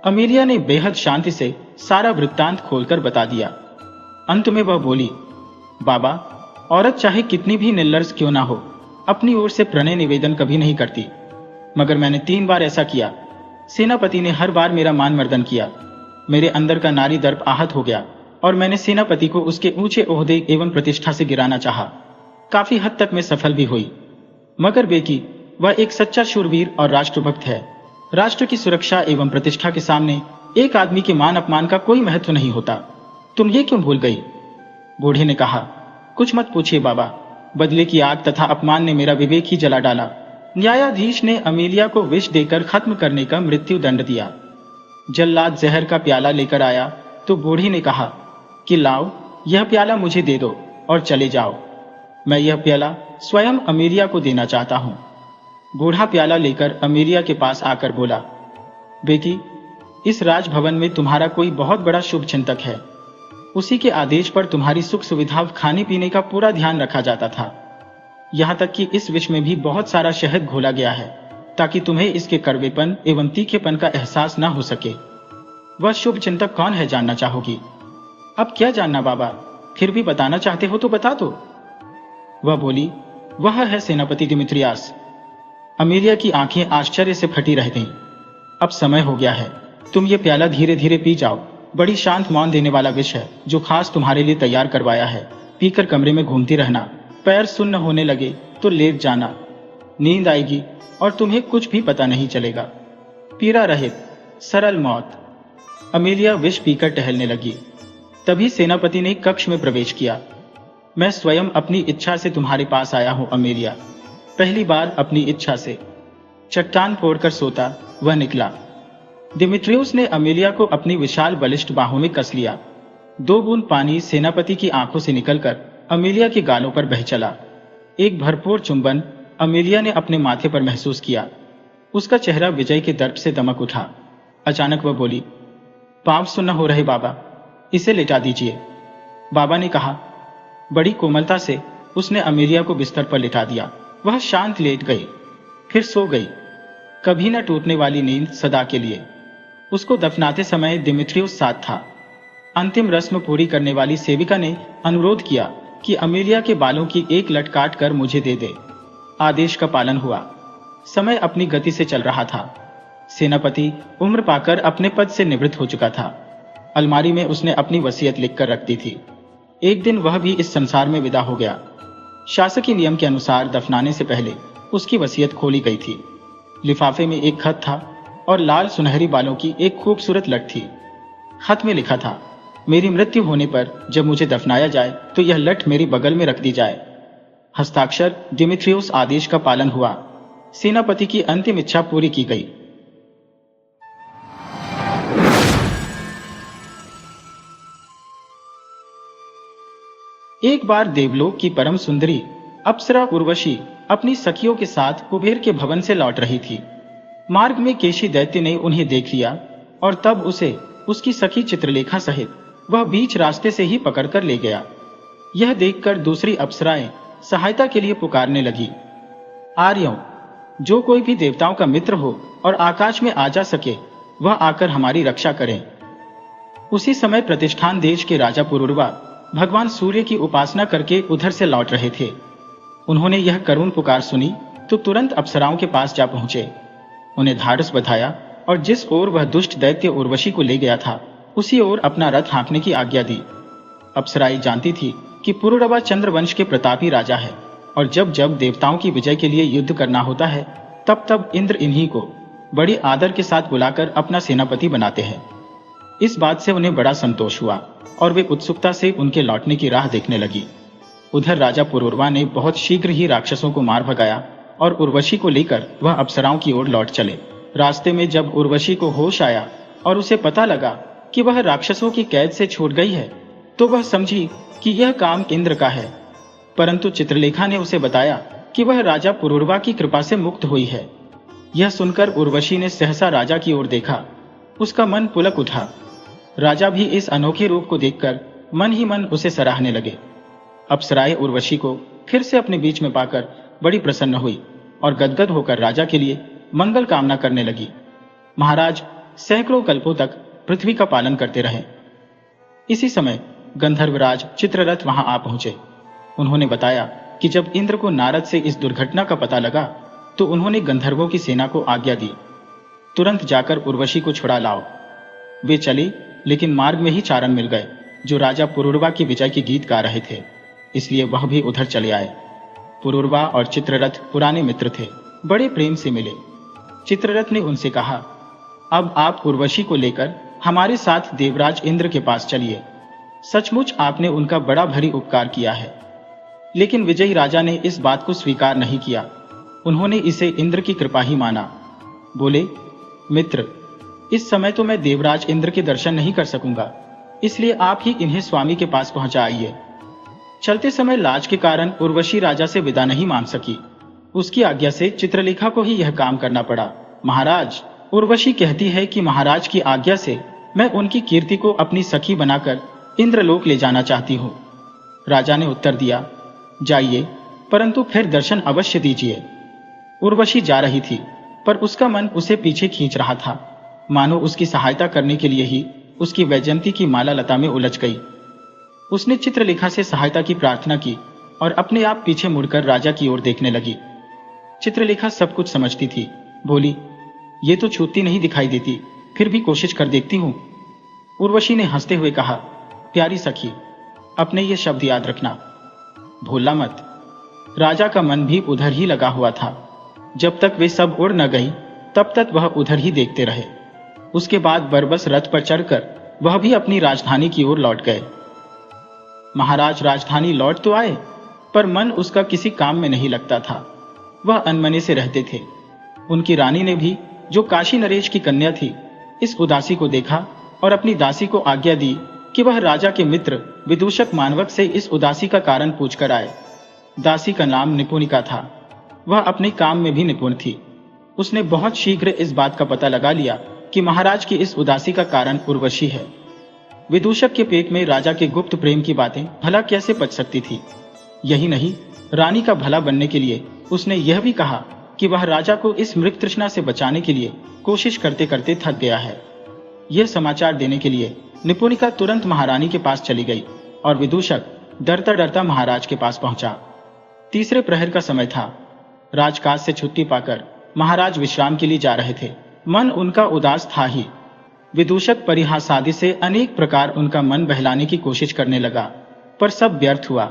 अमेलिया ने बेहद शांति से सारा वृत्तांत खोलकर बता दिया। अंत में वह बोली, बाबा, औरत चाहे कितनी भी निर्लज क्यों ना हो, अपनी ओर से प्रणय निवेदन कभी नहीं करती, मगर मैंने 3 बार ऐसा किया। सेनापति ने हर बार मेरा मान मर्दन किया। मेरे अंदर का नारी दर्प आहत हो गया और मैंने सेनापति को उसके ऊंचे ओहदे एवं प्रतिष्ठा से गिराना चाहा। काफी हद तक मैं सफल भी हुई, मगर बेटी, वह एक सच्चा शूरवीर और राष्ट्रभक्त है। राष्ट्र की सुरक्षा एवं प्रतिष्ठा के सामने एक आदमी के मान अपमान का कोई महत्व नहीं होता। तुम ये क्यों भूल गई? बूढ़े ने कहा, कुछ मत पूछिए बाबा, बदले की आग तथा अपमान ने मेरा विवेक ही जला डाला। न्यायाधीश ने अमेलिया को विष देकर खत्म करने का मृत्यु दंड दिया। जल्लाद जहर का प्याला लेकर आया तो बूढ़ी ने कहा कि लाओ, यह प्याला मुझे दे दो और चले जाओ। मैं यह प्याला स्वयं अमीरिया को देना चाहता हूँ। बूढ़ा प्याला लेकर अमीरिया के पास आकर बोला, बेटी, इस राजभवन में तुम्हारा कोई बहुत बड़ा शुभ चिंतक है। उसी के आदेश पर तुम्हारी सुख सुविधा खाने पीने का पूरा ध्यान रखा जाता था। यहाँ तक कि इस विष में भी बहुत सारा शहद घोला गया है ताकि तुम्हें इसके कड़वेपन एवं तीखेपन का एहसास न हो सके। वह शुभ चिंतक कौन है जानना चाहोगी? अब क्या जानना बाबा, फिर भी बताना चाहते हो तो बता दो। वह बोली, वह है सेनापति दिमित्रियास। अमीरिया की आंखें आश्चर्य से फटी रह गईं। अब समय हो गया है, तुम ये प्याला धीरे धीरे पी जाओ। बड़ी शांत मौन देने वाला विष है जो खास तुम्हारे लिए तैयार करवाया है। पीकर कमरे में घूमती रहना, पैर सुन्न होने लगे तो लेट जाना, नींद आएगी और तुम्हें कुछ भी पता नहीं चलेगा। पीड़ा रहित सरल मौत। अमीलिया विष पीकर टहलने लगी। तभी सेनापति ने कक्ष में प्रवेश किया। मैं स्वयं अपनी इच्छा से तुम्हारे पास आया हूं अमीलिया, पहली बार अपनी इच्छा से। चट्टान फोड़कर सोता वह निकला। दिमित्रियुस ने अमीलिया को अपनी विशाल बलिष्ठ बाहों में कस लिया। 2 बूंद पानी सेनापति की आंखों से निकलकर अमीलिया के गालों पर बह चला। एक भरपूर चुंबन अमीलिया ने अपने माथे पर महसूस किया। उसका चेहरा विजय के दर्प से दमक उठा। अचानक वह बोली, पांव सुन्न हो रहे बाबा, इसे लेटा दीजिए। बाबा ने कहा। बड़ी कोमलता से उसने अमीलिया को बिस्तर पर लिटा दिया। वह शांत लेट गई, फिर सो गई। कभी न टूटने वाली नींद सदा के लिए। उसको दफनाते समय दिमित्रियुस साथ था। अंतिम रस्म पूरी करने वाली सेविका ने अनुरोध किया कि अमीलिया के बालों की एक लट काट कर मुझे दे दे। आदेश का पालन हुआ। समय अपनी गति से चल रहा था। सेनापति उम्र पाकर अपने पद से निवृत्त हो चुका था। अलमारी में उसने अपनी वसीयत लिखकर रख दी थी। एक दिन वह भी इस संसार में विदा हो गया। शासकीय नियम के अनुसार दफनाने से पहले उसकी वसीयत खोली गई थी। लिफाफे में एक खत था और लाल सुनहरी बालों की एक खूबसूरत लट थी। खत में लिखा था, मेरी मृत्यु होने पर जब मुझे दफनाया जाए तो यह लट मेरी बगल में रख दी जाए। हस्ताक्षर दिमित्रियुस। आदेश का पालन हुआ। सेनापति की अंतिम इच्छा पूरी की गई। एक बार देवलोक की परम सुंदरी अप्सरा उर्वशी अपनी सखियों के साथ कुबेर के भवन से लौट रही थी। मार्ग में केशी दैत्य ने उन्हें देख लिया और तब उसे उसकी सखी चित्रलेखा सहित वह बीच रास्ते से ही पकड़कर ले गया। यह देखकर दूसरी अप्सराएं सहायता के लिए पुकारने लगी, आर्यों, जो कोई भी देवताओं का मित्र हो और आकाश में आ जा सके वह आकर हमारी रक्षा करें। उसी समय प्रतिष्ठान देश के राजा पुरुरवा भगवान सूर्य की उपासना करके उधर से लौट रहे थे। उन्होंने यह करुण पुकार सुनी तो तुरंत अप्सराओं के पास जा पहुंचे। उन्हें ढाढ़स बधाया और जिस ओर वह दुष्ट दैत्य उर्वशी को ले गया था उसी ओर अपना रथ हाँकने की आज्ञा दी। अप्सराएं जानती थी कि पुरुरवा चंद्रवंश के प्रतापी राजा है और जब जब देवताओं की विजय के लिए युद्ध करना होता है तब तब इंद्र इन्हीं को बड़ी आदर के साथ बुलाकर अपना सेनापति बनाते हैं। इस बात से उन्हें बड़ा संतोष हुआ और वे उत्सुकता से उनके लौटने की राह देखने लगी। उधर राजा पुरुरवा ने बहुत शीघ्र ही राक्षसों को मार भगाया और उर्वशी को लेकर वह अप्सराओं की ओर लौट चले। रास्ते में जब उर्वशी को होश आया और उसे पता लगा कि वह राक्षसों की कैद से छूट गई है तो वह समझी कि यह काम इंद्र का है। परंतु चित्रलेखा ने उसे बताया कि वह राजा पुरुरवा की कृपा से मुक्त हुई है। यह सुनकर उर्वशी ने सहसा राजा की ओर देखा। उसका मन पुलक उठा। राजा भी इस अनोखे रूप को देखकर मन ही मन उसे सराहने लगे। अप्सराएं उर्वशी को फिर से अपने बीच में पाकर बड़ी प्रसन्न हुई और गदगद होकर राजा के लिए मंगल कामना करने लगी। महाराज सैकड़ों कल्पों तक पृथ्वी का पालन करते रहे। इसी समय गंधर्वराज चित्ररथ वहां आ पहुंचे। उन्होंने बताया कि जब इंद्र को नारद से इस दुर्घटना का पता लगा तो उन्होंने गंधर्वों की सेना को आज्ञा दी, तुरंत जाकर उर्वशी को छुड़ा लाओ। वे चले, लेकिन मार्ग में ही चारण मिल गए जो राजा पुरुरवा की विजय के गीत गा रहे थे, इसलिए वह भी उधर चले आए। पुरुरवा और चित्ररथ पुराने मित्र थे, बड़े प्रेम से मिले। चित्ररथ ने उनसे कहा, अब आप उर्वशी को लेकर हमारे साथ देवराज इंद्र के पास चलिए। सचमुच आपने उनका बड़ा भारी उपकार किया है। लेकिन विजयी राजा ने इस बात को स्वीकार नहीं किया। उन्होंने इसे इंद्र की कृपा ही माना। बोले, मित्र, इस समय तो मैं देवराज इंद्र के दर्शन नहीं कर सकूंगा, इसलिए आप ही इन्हें स्वामी के पास पहुंचा आइए। चलते समय लाज के कारण उर्वशी राजा से विदा नहीं मांग सकी। उसकी आज्ञा से चित्रलेखा को ही यह काम करना पड़ा। महाराज, उर्वशी कहती है कि महाराज की आज्ञा से मैं उनकी कीर्ति को अपनी सखी बनाकर इंद्रलोक ले जाना चाहती हूँ। राजा ने उत्तर दिया, जाइए, परंतु फिर दर्शन अवश्य दीजिए। उर्वशी जा रही थी, पर उसका मन उसे पीछे खींच रहा था, मानो उसकी सहायता करने के लिए ही उसकी वैजयंती की माला लता में उलझ गई। उसने चित्रलेखा से सहायता की प्रार्थना की और अपने आप पीछे मुड़कर राजा की ओर देखने लगी। चित्रलेखा सब कुछ समझती थी। बोली, ये तो छूटती नहीं दिखाई देती, फिर भी कोशिश कर देखती हूँ। उर्वशी ने हंसते हुए कहा, प्यारी सखी, अपने ये शब्द याद रखना, भूलना मत। राजा का मन भी उधर ही लगा हुआ था। जब तक वे सब उड़ न गई, तब तक वह उधर ही देखते रहे। उसके बाद बरबस रथ पर चढ़कर वह भी अपनी राजधानी की ओर लौट गए। महाराज राजधानी लौट तो आए, पर मन उसका किसी काम में नहीं लगता था। वह अनमने से रहते थे। उनकी रानी ने भी, जो काशी नरेश की कन्या थी, इस उदासी को देखा और अपनी दासी को आज्ञा दी कि वह राजा के मित्र विदूषक मानवक से इस उदासी का कारण पूछकर आए। दासी का नाम निपुणिका था। वह अपने काम में भी निपुण थी। उसने बहुत शीघ्र इस बात का पता लगा लिया कि महाराज की इस उदासी का कारण उर्वशी है। विदूषक के पेट में राजा के गुप्त प्रेम की बातें भला कैसे पच सकती थी। यही नहीं, रानी का भला बनने के लिए उसने यह भी कहा कि वह राजा को इस मृग तृष्णा से बचाने के लिए कोशिश करते करते थक गया है। यह समाचार देने के लिए निपुणिका तुरंत महारानी के पास चली गई और विदूषक डरता डरता महाराज के पास पहुंचा। तीसरे प्रहर का समय था। राजकाज से छुट्टी पाकर महाराज विश्राम के लिए जा रहे थे। मन उनका उदास था ही। विदूषक परिहासादि से अनेक प्रकार उनका मन बहलाने की कोशिश करने लगा, पर सब व्यर्थ हुआ।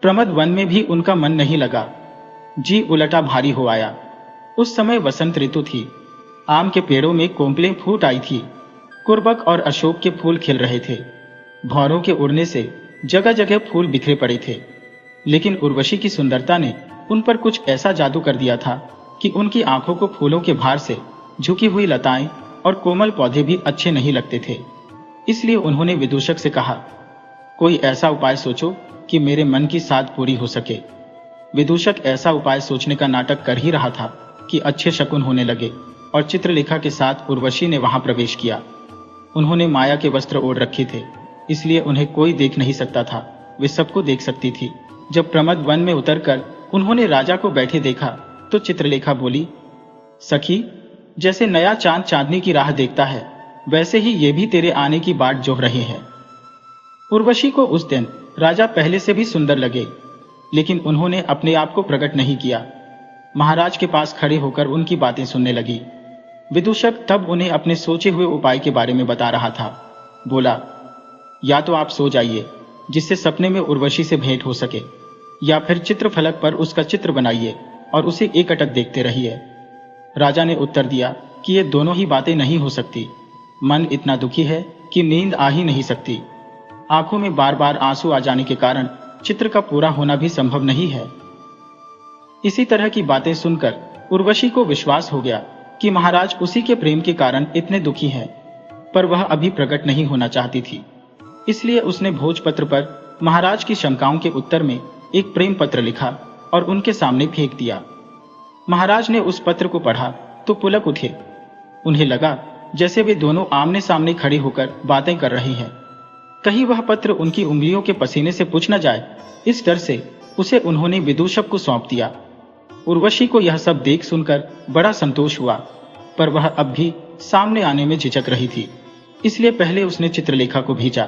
प्रमद वन में भी उनका मन नहीं लगा। जी उलटा भारी हो आया। उस समय वसंत ऋतु थी। आम के पेड़ों में कोंपलें फूट आई थी। कुर्बक और अशोक के फूल खिल रहे थे। भौरों के उड़ने से जगह जगह फूल बिखरे पड़े थे। लेकिन उर्वशी की सुंदरता ने उन पर कुछ ऐसा जादू कर दिया था कि उनकी आंखों को फूलों के भार से झुकी हुई लताएं और कोमल पौधे भी अच्छे नहीं लगते थे। इसलिए उन्होंने विदूषक से कहा, कोई ऐसा उपाय सोचो कि मेरे मन की साध पूरी हो सके। विदूषक ऐसा उपाय सोचने का नाटक कर ही रहा था कि अच्छे शकुन होने लगे और चित्रलेखा के साथ उर्वशी ने वहां प्रवेश किया। उन्होंने माया के वस्त्र ओढ़ रखे थे, इसलिए उन्हें कोई देख नहीं सकता था। वे सबको देख सकती थी। जब प्रमद वन में उतरकर उन्होंने राजा को बैठे देखा तो चित्रलेखा बोली, सखी, जैसे नया चांद चांदनी की राह देखता है, वैसे ही ये भी तेरे आने की बाट जोह रहे हैं। उर्वशी को उस दिन राजा पहले से भी सुंदर लगे, लेकिन उन्होंने अपने आप को प्रकट नहीं किया। महाराज के पास खड़े होकर उनकी बातें सुनने लगी। विदूषक तब उन्हें अपने सोचे हुए उपाय के बारे में बता रहा था। बोला, या तो आप सो जाइए जिससे सपने में उर्वशी से भेंट हो सके, या फिर चित्रफलक पर उसका चित्र बनाइए और उसे एकटक देखते रहिए। राजा ने उत्तर दिया कि ये दोनों ही बातें नहीं हो सकती। मन इतना दुखी है कि नींद आ ही नहीं सकती। आंखों में बार बार आंसू आ जाने के कारण चित्र का पूरा होना भी संभव नहीं है। इसी तरह की बातें सुनकर उर्वशी को विश्वास हो गया कि महाराज उसी के प्रेम के कारण इतने दुखी हैं, पर वह अभी प्रकट नहीं होना चाहती थी। इसलिए उसने भोजपत्र पर महाराज की शंकाओं के उत्तर में एक प्रेम पत्र लिखा और उनके सामने फेंक दिया। महाराज ने उस पत्र को पढ़ा तो पुलक उठे। उन्हें लगा जैसे वे दोनों आमने सामने खड़े होकर बातें कर रहे हैं। कहीं वह पत्र उनकी उंगलियों के पसीने से पूछ न जाए, इस डर से उसे उन्होंने विदूषक को सौंप दिया। उर्वशी को यह सब देख सुनकर बड़ा संतोष हुआ, पर वह अब भी सामने आने में झिझक रही थी। इसलिए पहले उसने चित्रलेखा को भेजा,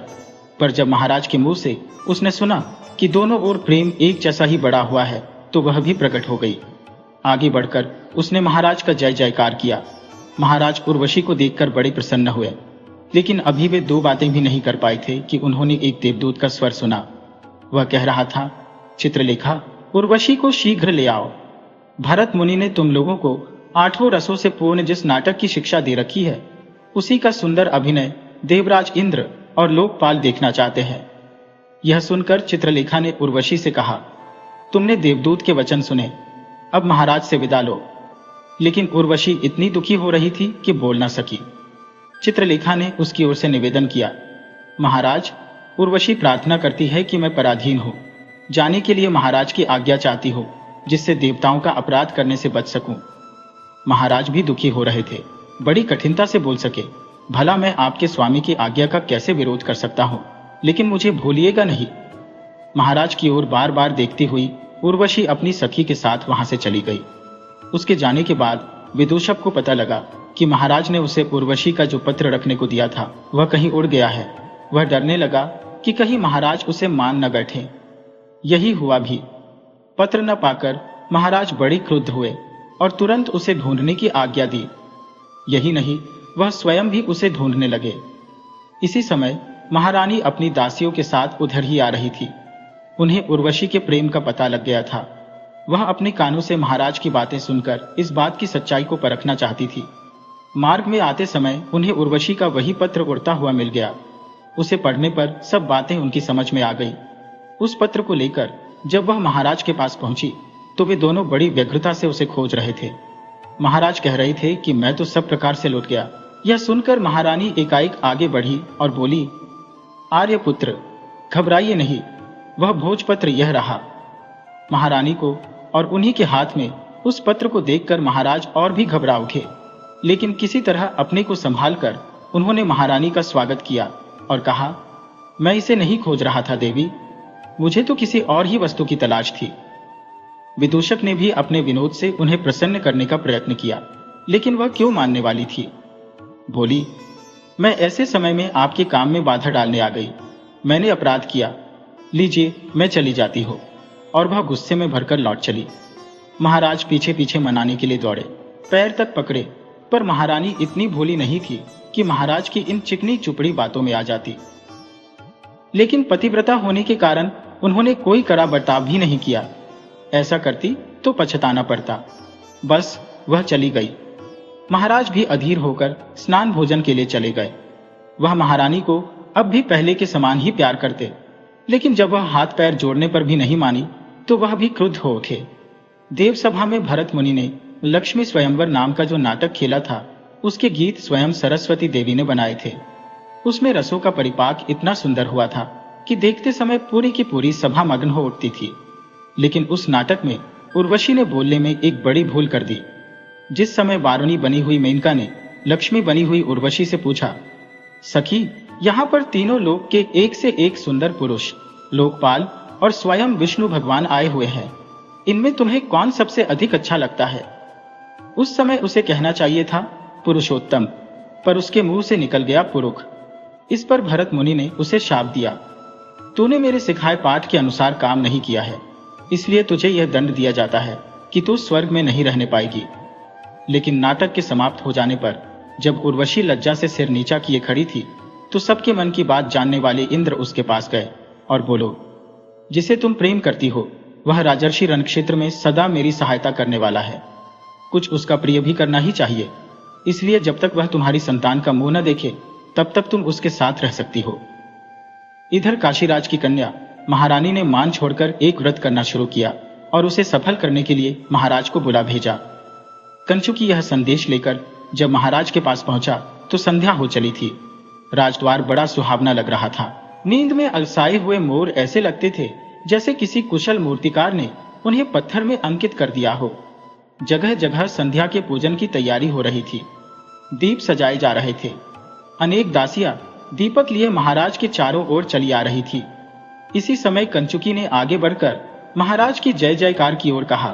पर जब महाराज के मुंह से उसने सुना कि दोनों ओर प्रेम एक जैसा ही बड़ा हुआ है, तो वह भी प्रकट हो गई। आगे बढ़कर उसने महाराज का जय जयकार किया। महाराज उर्वशी को देखकर बड़े प्रसन्न हुए, लेकिन अभी वे दो बातें भी नहीं कर पाए थे कि उन्होंने एक देवदूत का स्वर सुना। वह कह रहा था, चित्रलेखा, उर्वशी को शीघ्र ले आओ। भरत मुनि ने तुम लोगों को 8 रसों से पूर्ण जिस नाटक की शिक्षा दे रखी है, उसी का सुंदर अभिनय देवराज इंद्र और लोकपाल देखना चाहते हैं। यह सुनकर चित्रलेखा ने उर्वशी से कहा, तुमने देवदूत के वचन सुने, अब महाराज से विदा लो। लेकिन उर्वशी इतनी दुखी हो रही थी कि बोल ना सकी। चित्रलेखा ने उसकी ओर से निवेदन किया, महाराज, उर्वशी प्रार्थना करती है कि मैं पराधीन हूं, जाने के लिए महाराज की आज्ञा चाहती हो, जिससे देवताओं का अपराध करने से बच सकूं। महाराज भी दुखी हो रहे थे, बड़ी कठिनता से बोल सके, भला मैं आपके स्वामी की आज्ञा का कैसे विरोध कर सकता हूं, लेकिन मुझे भूलिएगा नहीं। महाराज की ओर बार बार देखती हुई उर्वशी अपनी सखी के साथ वहां से चली गई। उसके जाने के बाद विदूषक को पता लगा कि महाराज ने उसे उर्वशी का जो पत्र रखने को दिया था वह कहीं उड़ गया है। वह डरने लगा कि कहीं महाराज उसे मान न बैठे। यही हुआ भी। पत्र न पाकर महाराज बड़ी क्रुद्ध हुए और तुरंत उसे ढूंढने की आज्ञा दी। यही नहीं, वह स्वयं भी उसे ढूंढने लगे। इसी समय महारानी अपनी दासियों के साथ उधर ही आ रही थी। उन्हें उर्वशी के प्रेम का पता लग गया था। वह अपने कानों से महाराज की बातें सुनकर इस बात की सच्चाई को परखना चाहती थी। मार्ग में आते समय उन्हें उर्वशी का वही पत्र उड़ता हुआ मिल गया। उसे पढ़ने पर सब बातें उनकी समझ में आ गई। उस पत्र को लेकर जब वह महाराज के पास पहुंची तो वे दोनों बड़ी व्यग्रता से उसे खोज रहे थे। महाराज कह रहे थे कि मैं तो सब प्रकार से लौट गया। यह सुनकर महारानी एकाएक आगे बढ़ी और बोली, आर्यपुत्र, घबराइए नहीं, वह भोजपत्र यह रहा। महारानी को और उन्हीं के हाथ में उस पत्र को देखकर महाराज और भी घबरा उठे, लेकिन किसी तरह अपने को संभाल कर उन्होंने महारानी का स्वागत किया और कहा, मैं इसे नहीं खोज रहा था देवी, मुझे तो किसी और ही वस्तु की तलाश थी। विदूषक ने भी अपने विनोद से उन्हें प्रसन्न करने का प्रयत्न किया, लेकिन वह क्यों मानने वाली थी। बोली, मैं ऐसे समय में आपके काम में बाधा डालने आ गई। मैंने अपराध किया, लीजिए मैं चली जाती हूँ। और वह गुस्से में भरकर लौट चली। महाराज पीछे पीछे मनाने के लिए दौड़े, पैर तक पकड़े, पर महारानी इतनी भोली नहीं थी कि महाराज की इन चिकनी चुपड़ी बातों में आ जाती। लेकिन पतिव्रता होने के कारण उन्होंने कोई कड़ा बर्ताव भी नहीं किया। ऐसा करती तो पछताना पड़ता। बस वह चली गई। महाराज भी अधीर होकर स्नान भोजन के लिए चले गए। वह महारानी को अब भी पहले के समान ही प्यार करते, लेकिन जब वह हाथ पैर जोड़ने पर भी नहीं मानी तो वह भी क्रुद्ध हो उठे। देवसभा में भरत मुनि ने लक्ष्मी स्वयंवर नाम का जो नाटक खेला था, उसके गीत स्वयं सरस्वती देवी ने बनाए थे। उसमें रसों का परिपाक इतना सुंदर हुआ था कि देखते समय पूरी की पूरी सभा मग्न हो उठती थी। लेकिन उस नाटक में उर्वशी ने बोलने में एक बड़ी भूल कर दी। जिस समय वारुणी बनी हुई मेनका ने लक्ष्मी बनी हुई उर्वशी से पूछा, सखी, यहाँ पर तीनों लोक के एक से एक सुंदर पुरुष, लोकपाल और स्वयं विष्णु भगवान आए हुए हैं, इनमें तुम्हें कौन सबसे अधिक अच्छा लगता है? उस समय उसे कहना चाहिए था पुरुषोत्तम, पर उसके मुंह से निकल गया पुरुष। इस पर भरत मुनि ने उसे शाप दिया, तूने मेरे सिखाए पाठ के अनुसार काम नहीं किया है, इसलिए तुझे यह दंड दिया जाता है कि तू स्वर्ग में नहीं रहने पाएगी। लेकिन नाटक के समाप्त हो जाने पर जब उर्वशी लज्जा से सिर नीचा किए खड़ी थी तो सबके मन की बात जानने वाले इंद्र उसके पास गए और बोलो, जिसे तुम प्रेम करती हो वह राजर्षि रणक्षेत्र में सदा मेरी सहायता करने वाला है। कुछ उसका प्रिय भी करना ही चाहिए, इसलिए जब तक वह तुम्हारी संतान का मुंह न देखे तब तक तुम उसके साथ रह सकती हो। इधर काशीराज की कन्या महारानी ने मान छोड़कर एक व्रत करना शुरू किया और उसे सफल करने के लिए महाराज को बुला भेजा। कंचुकी यह संदेश लेकर जब महाराज के पास पहुंचा तो संध्या हो चली थी। राजद्वार बड़ा सुहावना लग रहा था। नींद में अलसाए हुए मोर ऐसे लगते थे जैसे किसी कुशल मूर्तिकार ने उन्हें पत्थर में अंकित कर दिया हो। जगह जगह संध्या के पूजन की तैयारी हो रही थी। दीप सजाए जा रहे थे। अनेक दासियां दीपक लिए महाराज के चारों ओर चली आ रही थी। इसी समय कंचुकी ने आगे बढ़कर महाराज की जय जयकार की ओर कहा,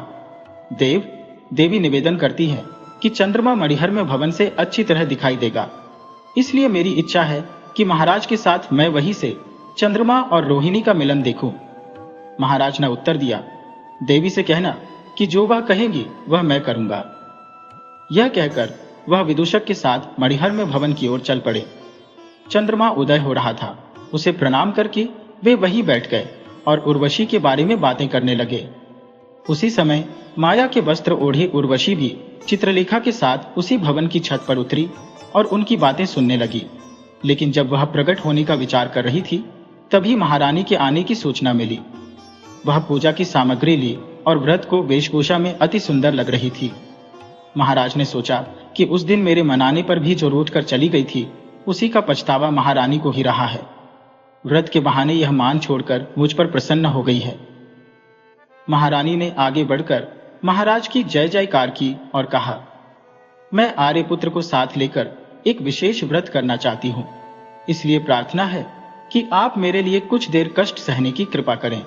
देवी निवेदन करती है कि चंद्रमा मणिहर में भवन से अच्छी तरह दिखाई देगा, इसलिए मेरी इच्छा है कि महाराज के साथ मैं वहीं से चंद्रमा और रोहिणी का मिलन देखूं। महाराज ने उत्तर दिया, देवी से कहना कि जो वह कहेगी वह मैं करूंगा। यह कहकर वह विदूषक के साथ मणिहर में भवन की ओर चल पड़े। चंद्रमा उदय हो रहा था। उसे प्रणाम करके वे वहीं बैठ गए और उर्वशी के बारे में बातें करने लगे। उसी समय माया के वस्त्र ओढ़े उर्वशी भी चित्रलेखा के साथ उसी भवन की छत पर उतरी और उनकी बातें सुनने लगी। लेकिन जब वह प्रकट होने का विचार कर रही थी तभी महारानी के आने की सूचना मिली। वह पूजा की सामग्री ली और व्रत को वेशभूषा में अति सुंदर लग रही थी। महाराज ने सोचा कि उस दिन मेरे मनाने पर भी जो रूठ कर चली गई थी उसी का पछतावा महारानी को ही रहा है। व्रत के बहाने यह मान छोड़कर मुझ पर प्रसन्न हो गई है। महारानी ने आगे बढ़कर महाराज की जय जयकार की और कहा, मैं आर्यपुत्र को साथ लेकर एक विशेष व्रत करना चाहती हूँ, इसलिए प्रार्थना है कि आप मेरे लिए कुछ देर कष्ट सहने की कृपा करें।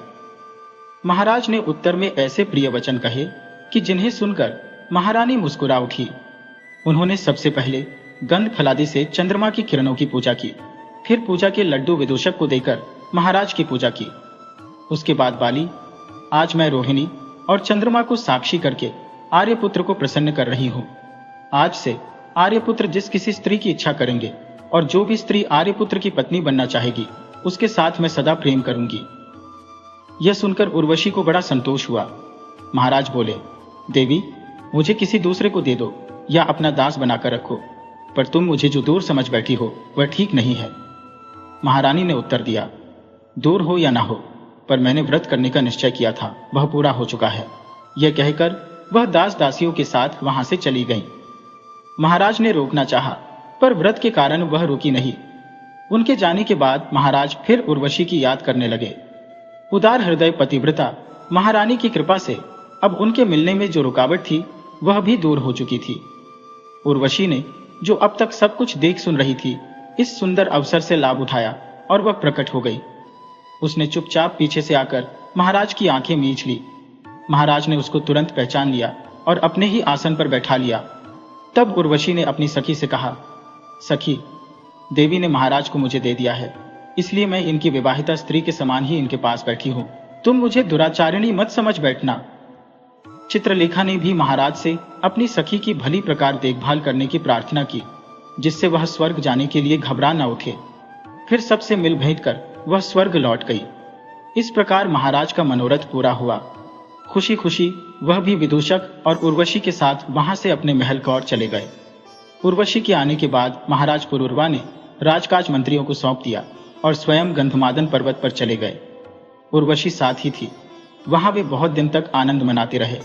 महाराज ने उत्तर में ऐसे प्रिय वचन कहे कि जिन्हें सुनकर महारानी मुस्कुरा उठी। उन्होंने सबसे पहले गंध फलादि से चंद्रमा की किरणों की पूजा की, फिर पूजा के लड्डू विदूषक को देकर महाराज की पूजा की। उसके बाद बाली, आज मैं रोहिणी और चंद्रमा को साक्षी करके आर्यपुत्र को प्रसन्न कर रही हूँ। आज से आर्यपुत्र जिस किसी स्त्री की इच्छा करेंगे और जो भी स्त्री आर्यपुत्र की पत्नी बनना चाहेगी, उसके साथ मैं सदा प्रेम करूंगी। यह सुनकर उर्वशी को बड़ा संतोष हुआ। महाराज बोले, देवी, मुझे किसी दूसरे को दे दो या अपना दास बनाकर रखो, पर तुम मुझे जो दूर समझ बैठी हो वह ठीक नहीं है। महारानी ने उत्तर दिया, दूर हो या ना हो, पर मैंने व्रत करने का निश्चय किया था, वह पूरा हो चुका है। यह कहकर वह दास दासियों के साथ वहां से चली गई। महाराज ने रोकना चाहा, पर व्रत के कारण वह रुकी नहीं। उनके जाने के बाद महाराज फिर उर्वशी की याद करने लगे। उदार हृदय पतिव्रता महारानी की कृपा से अब उनके मिलने में जो रुकावट थी वह भी दूर हो चुकी थी। उर्वशी ने, जो अब तक सब कुछ देख सुन रही थी, इस सुंदर अवसर से लाभ उठाया और वह प्रकट हो गई। उसने चुपचाप पीछे से आकर महाराज की आंखें मींच ली। महाराज ने उसको तुरंत पहचान लिया और अपने ही आसन पर बैठा लिया। तब उर्वशी ने अपनी सखी से कहा, सखी, देवी ने महाराज को मुझे दे दिया है, इसलिए मैं इनकी विवाहिता स्त्री के समान ही इनके पास बैठी हूं। तुम मुझे दुराचारिणी मत समझ बैठना। चित्रलेखा ने भी महाराज से अपनी सखी की भली प्रकार देखभाल करने की प्रार्थना की, जिससे वह स्वर्ग जाने के लिए घबरा न उठे। फिर सबसे मिल भेंट कर वह स्वर्ग लौट गई। इस प्रकार महाराज का मनोरथ पूरा हुआ। खुशी खुशी वह भी विदूषक और उर्वशी के साथ वहां से अपने महल की ओर चले गए। उर्वशी के आने के बाद महाराज पुरूरवा ने राजकाज मंत्रियों को सौंप दिया और स्वयं गंधमादन पर्वत पर चले गए। उर्वशी साथ ही थी। वहां वे बहुत दिन तक आनंद मनाते रहे।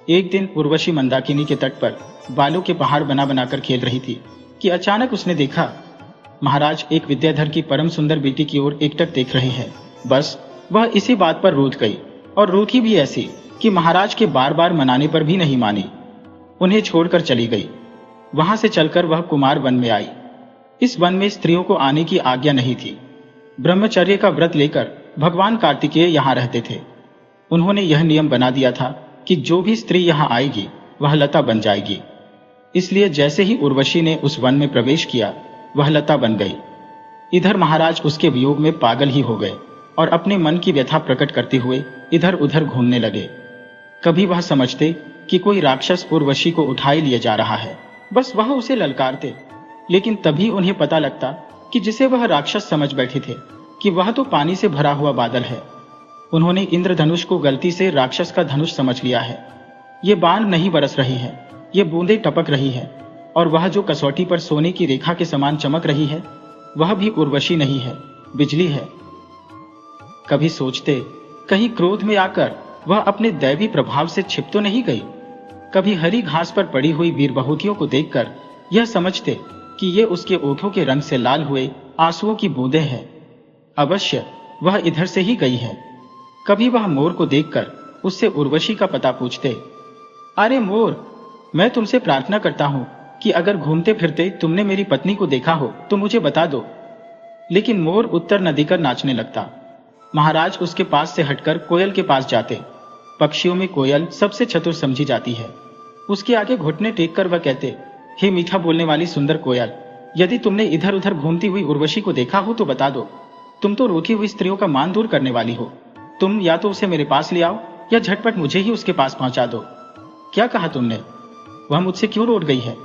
एक दिन उर्वशी मंदाकिनी के तट पर बालों के पहाड़ बना बनाकर खेल रही थी कि अचानक उसने देखा महाराज एक विद्याधर की परम सुंदर बेटी की ओर एकटक देख रहे हैं। बस वह इसी बात पर रूठ गई, और रूठी भी ऐसी कि महाराज के बार बार मनाने पर भी नहीं मानी। उन्हें छोड़कर चली गई। वहां से चलकर वह कुमार वन में आई। इस वन में स्त्रियों को आने की आज्ञा नहीं थी। ब्रह्मचर्य का व्रत लेकर भगवान कार्तिकेय यहाँ रहते थे। उन्होंने यह नियम बना दिया था कि जो भी स्त्री यहाँ आएगी वह लता बन जाएगी। इसलिए जैसे ही उर्वशी ने उस वन में प्रवेश किया, वह लता बन गई। इधर महाराज उसके वियोग में पागल ही हो गए और अपने मन की व्यथा प्रकट करते हुए इधर उधर घूमने लगे। कभी वह समझते कि कोई राक्षस उर्वशी को उठाए लिए जा रहा है, बस वह उसे ललकारते, लेकिन तभी उन्हें पता लगता कि जिसे वह राक्षस समझ बैठे थे कि वह तो पानी से भरा हुआ बादल है। उन्होंने इंद्रधनुष को गलती से राक्षस का धनुष समझ लिया है। ये बाण नहीं बरस रही है, ये बूंदें टपक रही है, और वह जो कसौटी पर सोने की रेखा के समान चमक रही है, वह भी उर्वशी नहीं है, बिजली है। कभी सोचते, कहीं क्रोध में आकर वह अपने दैवी प्रभाव से छिप तो नहीं गई। कभी हरी घास पर पड़ी हुई वीर बहुतियों को देखकर यह समझते कि ये उसके ओठों के रंग से लाल हुए आंसुओं की बूंदें हैं। अवश्य वह इधर से ही गई है। कभी वह मोर को देखकर उससे उर्वशी का पता पूछते, अरे मोर, मैं तुमसे प्रार्थना करता हूं कि अगर घूमते फिरते तुमने मेरी पत्नी को देखा हो तो मुझे बता दो। लेकिन मोर उत्तर न देकर नाचने लगता। महाराज उसके पास से हटकर कोयल के पास जाते। पक्षियों में कोयल सबसे चतुर समझी जाती है। उसके आगे घुटने टेक कर वह कहते, हे मीठा बोलने वाली सुंदर कोयल, यदि तुमने इधर उधर घूमती हुई उर्वशी को देखा हो तो बता दो। तुम तो रूठी हुई स्त्रियों का मान दूर करने वाली हो। तुम या तो उसे मेरे पास ले आओ या झटपट मुझे ही उसके पास पहुंचा दो। क्या कहा तुमने? वह मुझसे क्यों रूठ गई है?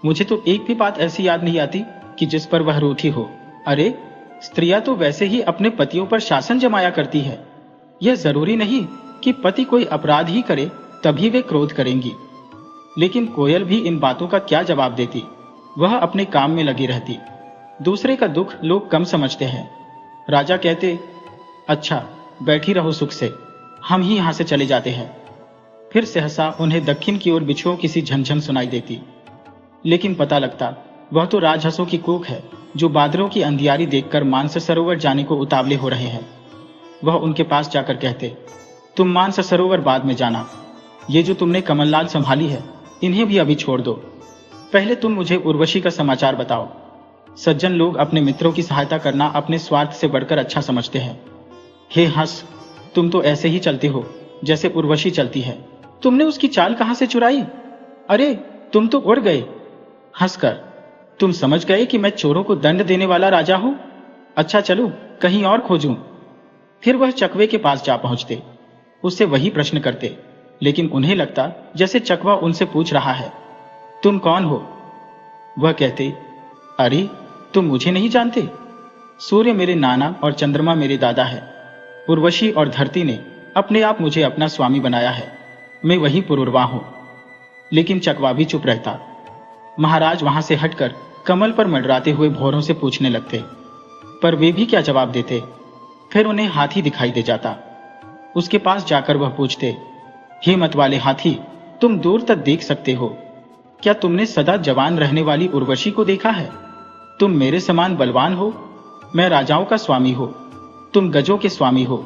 मुझे तो एक भी बात ऐसी याद नहीं आती कि जिस पर वह रूठी हो। अरे, स्त्रियां तो वैसे ही अपने पतियों पर शासन जमाया करती है। यह जरूरी नहीं कि पति कोई अपराध ही करे तभी वे क्रोध करेंगी। लेकिन कोयल भी इन बातों का क्या जवाब देती? वह अपने काम में लगी रहती। दूसरे का दुख लोग कम समझते हैं। राजा कहते, अच्छा बैठी रहो सुख से, हम ही यहां से चले जाते हैं। फिर सहसा उन्हें दक्षिण की ओर बिच्छुओं की सी झनझन सुनाई देती। लेकिन पता लगता वह तो राजहंसों की कूक है, जो बादलों की अंधियारी देखकर मानस सरोवर जाने को उतावले हो रहे हैं। वह उनके पास जाकर कहते, तुम मानस सरोवर बाद में जाना। ये जो तुमने कमललाल संभाली है, इन्हें भी अभी छोड़ दो। पहले तुम मुझे उर्वशी का समाचार बताओ। सज्जन लोग अपने मित्रों की सहायता करना अपने स्वार्थ से बढ़कर अच्छा समझते हैं। हे हंस, तुम तो ऐसे ही चलते हो जैसे उर्वशी चलती है। तुमने उसकी चाल कहां से चुराई? अरे, तुम तो उड़ गए। हंसकर, तुम समझ गए कि मैं चोरों को दंड देने वाला राजा हूं? अच्छा चलो, कहीं और खोजूं। फिर वह चकवे के पास जा पहुंचते, उससे वही प्रश्न करते, लेकिन उन्हें लगता जैसे चकवा उनसे पूछ रहा है, तुम कौन हो? वह कहते, अरे, तुम मुझे नहीं जानते? सूर्य मेरे नाना और चंद्रमा मेरे दादा है। उर्वशी और धरती ने अपने आप मुझे अपना स्वामी बनाया है। मैं वही पुरुरवा हूं। लेकिन चकवा भी चुप रहता। महाराज वहां से हटकर कमल पर मंडराते हुए भौरों से पूछने लगते, पर वे भी क्या जवाब देते। फिर उन्हें हाथी दिखाई दे जाता। उसके पास जाकर वह पूछते, हे मत वाले हाथी, तुम दूर तक देख सकते हो? क्या तुमने सदा जवान रहने वाली उर्वशी को देखा है? तुम मेरे समान बलवान हो। मैं राजाओं का स्वामी हो, तुम गजों के स्वामी हो।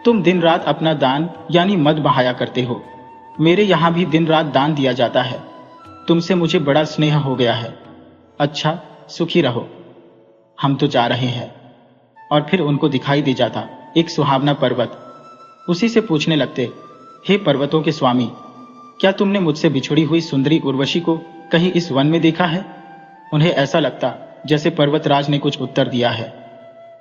तुम दिन रात अपना दान यानी मद बहाया करते हो। मेरे यहां भी दिन रात दान दिया जाता है। तुमसे मुझे बड़ा स्नेह हो गया है। अच्छा, सुखी रहो, हम तो जा रहे हैं। और फिर उनको दिखाई दे जाता एक सुहावना पर्वत। उसी से पूछने लगते, हे पर्वतों के स्वामी, क्या तुमने मुझसे बिछुड़ी हुई सुंदरी उर्वशी को कहीं इस वन में देखा है? उन्हें ऐसा लगता जैसे पर्वतराज ने कुछ उत्तर दिया है।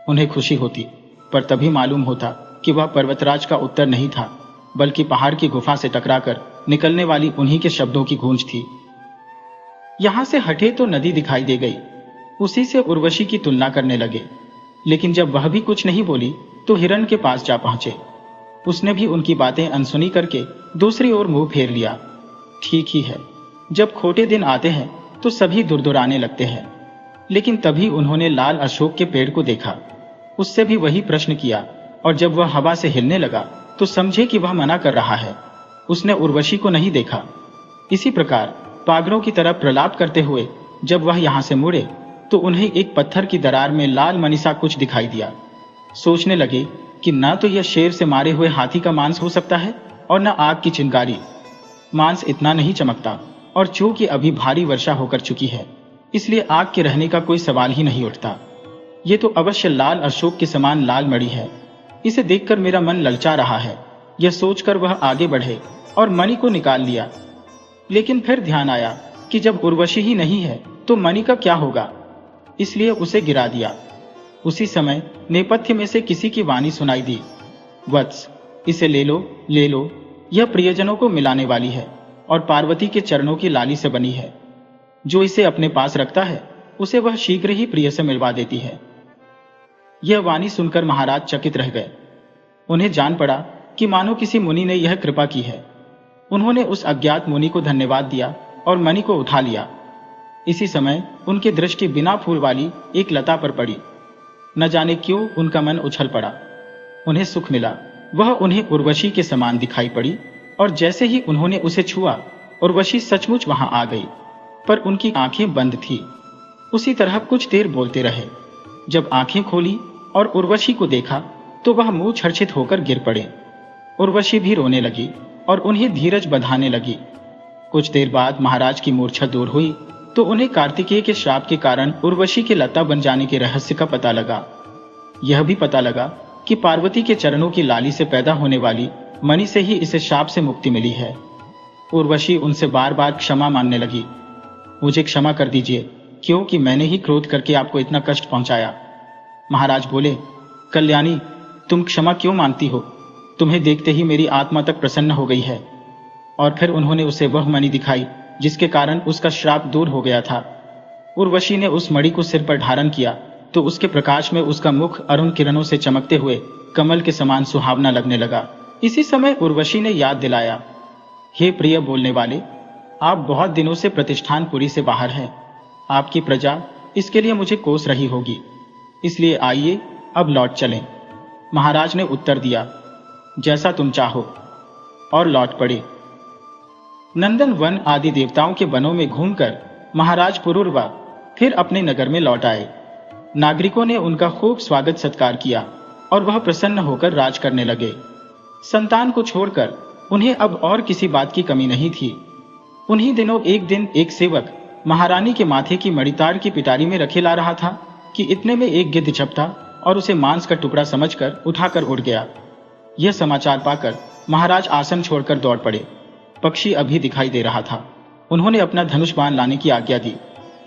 उन्हें खुशी होती, पर तभी मालूम होता कि वह पर्वतराज का उत्तर नहीं था, बल्कि पहाड़ की गुफा से टकराकर निकलने वाली उन्हीं के शब्दों की गूंज थी। यहां से हटे तो नदी दिखाई दे गई। उसी से उर्वशी की तुलना करने लगे, लेकिन जब वह भी कुछ नहीं बोली तो हिरण के पास जा पहुंचे। उसने भी उनकी बातें अनसुनी करके दूसरी ओर मुंह फेर लिया। ठीक ही है, जब खोटे दिन आते हैं तो सभी दुरदुराने लगते हैं। लेकिन तभी उन्होंने लाल अशोक के पेड़ को देखा। उससे भी वही प्रश्न किया, और जब वह हवा से हिलने लगा तो समझे कि वह मना कर रहा है। उसने उर्वशी को नहीं देखा। इसी प्रकार पागलों की तरह प्रलाप करते हुए जब वह यहां से मुड़े तो उन्हें एक पत्थर की दरार में लाल मनीषा कुछ दिखाई दिया। सोचने लगे कि न तो यह शेर से मारे हुए हाथी का मांस हो सकता है और न आग की चिंगारी। मांस इतना नहीं चमकता, और चूंकि अभी भारी वर्षा होकर चुकी है, इसलिए आग के रहने का कोई सवाल ही नहीं उठता। ये तो अवश्य लाल अशोक के समान लाल मणि है। इसे देखकर मेरा मन ललचा रहा है। यह सोचकर वह आगे बढ़े और मणि को निकाल लिया। लेकिन फिर ध्यान आया कि जब उर्वशी ही नहीं है तो मणि का क्या होगा, इसलिए उसे गिरा दिया। उसी समय नेपथ्य में से किसी की वाणी सुनाई दी, वत्स, इसे ले लो, ले लो। यह प्रियजनों को मिलाने वाली है और पार्वती के चरणों की लाली से बनी है। जो इसे अपने पास रखता है उसे वह शीघ्र ही प्रिय से मिलवा देती है। यह वाणी सुनकर महाराज चकित रह गए। उन्हें जान पड़ा कि मानो किसी मुनि ने यह कृपा की है। उन्होंने उस अज्ञात मुनि को धन्यवाद दिया और मणि को उठा लिया। इसी समय उनकी दृष्टि बिना फूल वाली एक लता पर पड़ी। न जाने क्यों उनका मन उछल पड़ा। उन्हें सुख मिला। वह उन्हें उर्वशी के समान दिखाई पड़ी, और जैसे ही उन्होंने उसे छुआ, उर्वशी सचमुच वहां आ गई, पर उनकी आंखें बंद थी। उसी तरह कुछ देर बोलते रहे। जब आंखें खोली और उर्वशी को देखा तो वह मुंह छरछित होकर गिर पड़े। उर्वशी भी रोने लगी और उन्हें धीरज बंधाने लगी। कुछ देर बाद महाराज की मूर्छा दूर हुई तो उन्हें कार्तिकेय के श्राप के कारण उर्वशी के लता बन जाने के रहस्य का पता लगा। यह भी पता लगा कि पार्वती के चरणों की लाली से पैदा होने वाली मणि से ही इसे श्राप से मुक्ति मिली है। उर्वशी उनसे बार बार क्षमा मांगने लगी। मुझे क्षमा कर दीजिए, क्योंकि मैंने ही क्रोध करके आपको इतना कष्ट पहुंचाया। महाराज बोले, कल्याणी, तुम क्षमा क्यों मांगती हो? तुम्हें देखते ही मेरी आत्मा तक प्रसन्न हो गई है। और फिर उन्होंने उसे वह मणि दिखाई जिसके कारण उसका श्राप दूर हो गया था। उर्वशी ने उस मणि को सिर पर धारण किया तो उसके प्रकाश में उसका मुख अरुण किरणों से चमकते हुए कमल के समान सुहावना लगने लगा। इसी समय उर्वशी ने याद दिलाया, हे प्रिय बोलने वाले, आप बहुत दिनों से प्रतिष्ठानपुरी से बाहर हैं। आपकी प्रजा इसके लिए मुझे कोस रही होगी, इसलिए आइए अब लौट चलें। महाराज ने उत्तर दिया, जैसा तुम चाहो, और लौट पड़े। नंदन वन आदि देवताओं के वनों में घूमकर महाराज पुरुरवा फिर अपने नगर में लौट आए। नागरिकों ने उनका खूब स्वागत सत्कार किया और वह प्रसन्न होकर राज करने लगे। संतान को छोड़कर उन्हें अब और किसी बात की कमी नहीं थी। उन्हीं दिनों एक दिन एक सेवक महारानी के माथे की मणितार की पिटारी में रखे ला रहा था कि इतने में एक गिद्ध झपटा और उसे मांस का टुकड़ा समझकर उठाकर उड़ गया। यह समाचार पाकर महाराज आसन छोड़कर दौड़ पड़े। पक्षी अभी दिखाई दे रहा था। उन्होंने अपना धनुष बाण लाने की आज्ञा दी,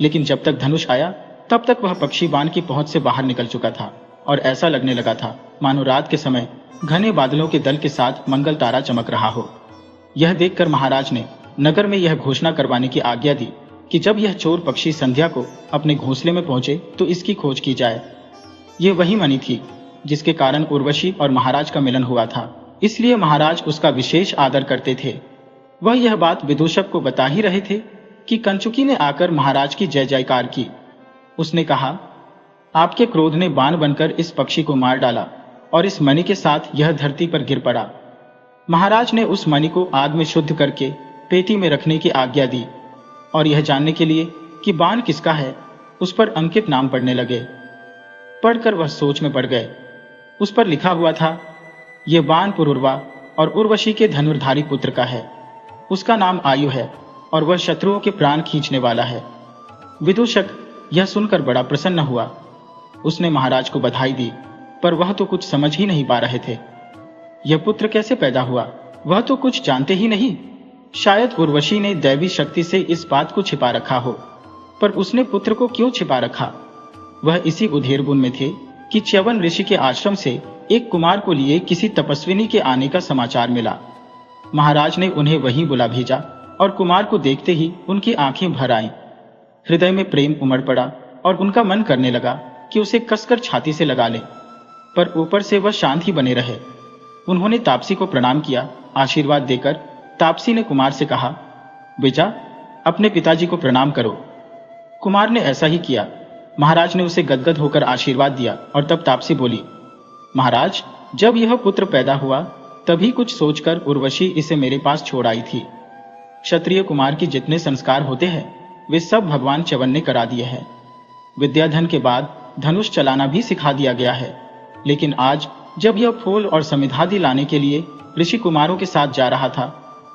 लेकिन जब तक धनुष आया तब तक वह पक्षी बाण की पहुंच से बाहर निकल चुका था और ऐसा लगने लगा था मानो रात के समय घने बादलों के दल के साथ मंगल तारा चमक रहा हो। यह देखकर महाराज ने नगर में यह घोषणा करवाने की आज्ञा दी कि जब यह चोर पक्षी संध्या को अपने घोंसले में पहुंचे तो इसकी खोज की जाए। ये वही मणि थी जिसके कारण उर्वशी और महाराज का मिलन हुआ था, इसलिए महाराज उसका विशेष आदर करते थे। वह यह बात विदूषक को बता ही रहे थे कि कंचुकी ने आकर महाराज की जय जयकार की। उसने कहा, आपके क्रोध ने बाण बनकर इस पक्षी को मार डाला और इस मणि के साथ यह धरती पर गिर पड़ा। महाराज ने उस मणि को आग में शुद्ध करके पेटी में रखने की आज्ञा दी और यह जानने के लिए कि बाण किसका है उस पर अंकित नाम पढ़ने लगे। पढ़कर वह सोच में पड़ गए। उस पर लिखा हुआ था, यह बाण पुरुरवा और उर्वशी के धनुर्धारी पुत्र का है। उसका नाम आयु है और वह शत्रुओं के प्राण खींचने वाला है। विदूषक यह सुनकर बड़ा प्रसन्न हुआ। उसने महाराज को बधाई दी, पर वह तो कुछ समझ ही नहीं पा रहे थे। यह पुत्र कैसे पैदा हुआ वह तो कुछ जानते ही नहीं। शायद उर्वशी ने दैवी शक्ति से इस बात को छिपा रखा हो, पर उसने पुत्र को क्यों छिपा रखा? वह इसी उधेड़बुन में थे कि च्यवन ऋषि के आश्रम से एक कुमार को लिए किसी तपस्विनी के आने का समाचार मिला। महाराज ने उन्हें वहीं बुला भेजा और कुमार को देखते ही उनकी आंखें भर आईं। हृदय में प्रेम उमड़ पड़ा और उनका मन करने लगा कि उसे कसकर छाती से लगा ले, पर ऊपर से वह शांत ही बने रहे। उन्होंने तापसी को प्रणाम किया। आशीर्वाद देकर तापसी ने कुमार से कहा, बेटा, अपने पिताजी को प्रणाम करो। कुमार ने ऐसा ही किया। महाराज ने उसे गदगद होकर आशीर्वाद दिया और तब तापसी बोली, महाराज, जब यह पुत्र पैदा हुआ तभी कुछ सोचकर उर्वशी इसे मेरे पास छोड़ आई थी। क्षत्रिय कुमार की जितने संस्कार होते हैं वे सब भगवान च्यवन ने करा दिए हैं। विद्याधन के बाद धनुष चलाना भी सिखा दिया गया है, लेकिन आज जब यह फूल और समिधादि लाने के लिए ऋषि कुमारों के साथ जा रहा था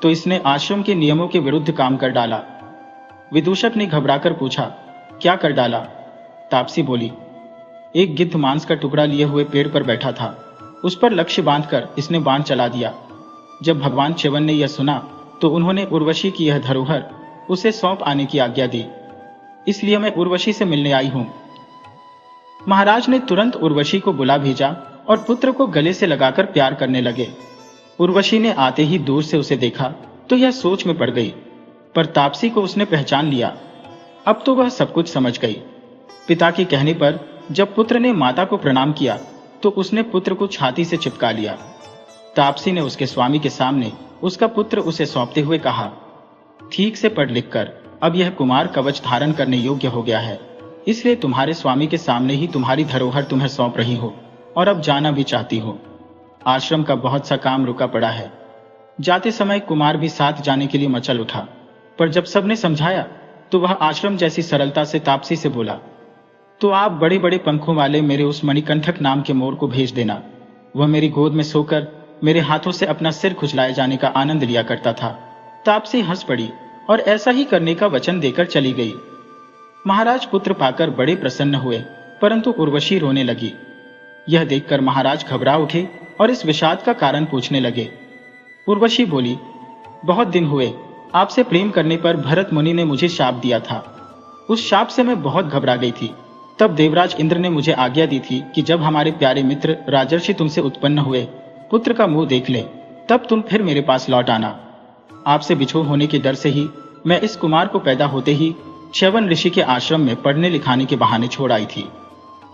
तो इसने आश्रम के नियमों के विरुद्ध काम कर डाला। विदूषक ने घबराकर पूछा, क्या कर डाला? तापसी बोली, एक गिद्ध मांस का टुकड़ा लिए हुए पेड़ पर बैठा था, उस पर लक्ष्य बांधकर इसने बाण चला दिया। जब भगवान च्यवन ने यह सुना तो उन्होंने उर्वशी की यह धरोहर उसे सौंप आने की आज्ञा दी, इसलिए मैं उर्वशी से मिलने आई हूं। महाराज ने तुरंत उर्वशी को बुला भेजा और पुत्र को गले से लगाकर प्यार करने लगे। उर्वशी ने आते ही दूर से उसे देखा तो यह सोच में पड़ गई, पर तापसी को उसने पहचान लिया। अब तो वह सब कुछ समझ गई। पिता के कहने पर जब पुत्र ने माता को प्रणाम किया तो उसने पुत्र को छाती से चिपका लिया। तापसी ने उसके स्वामी के सामने उसका पुत्र उसे सौंपते हुए कहा, ठीक से पढ़ लिख कर अब यह कुमार कवच धारण करने योग्य हो गया है, इसलिए तुम्हारे स्वामी के सामने ही तुम्हारी धरोहर तुम्हें सौंप रही हो और अब जाना भी चाहती हो। आश्रम का बहुत सा काम रुका पड़ा है। जाते समय कुमार भी साथ जाने के लिए मचल उठा, पर जब सबने समझाया तो वह आश्रम जैसी सरलता से तापसी से बोला, तो आप बड़े बड़े पंखों वाले मेरे उस मणिकंठक नाम के मोर को भेज देना। वह मेरी गोद में सोकर मेरे हाथों से अपना सिर खुजलाए जाने का आनंद लिया करता था। तापसी हंस पड़ी और ऐसा ही करने का वचन देकर चली गई। महाराज पुत्र पाकर बड़े प्रसन्न हुए, परंतु उर्वशी रोने लगी। यह देखकर महाराज घबरा उठे और इस विषाद का कारण पूछने लगे। उर्वशी बोली, बहुत दिन हुए, आपसे प्रेम करने पर भरत मुनि ने मुझे शाप दिया था। उस शाप से मैं बहुत घबरा गई थी। तब देवराज इंद्र ने मुझे आज्ञा दी थी कि जब हमारे प्यारे मित्र राजर्षि तुमसे उत्पन्न हुए पुत्र का मुंह देख ले तब तुम फिर मेरे पास लौट आना। आपसे बिछोह होने के डर से ही मैं इस कुमार को पैदा होते ही च्यवन ऋषि के आश्रम में पढ़ने लिखाने के बहाने छोड़ आई थी।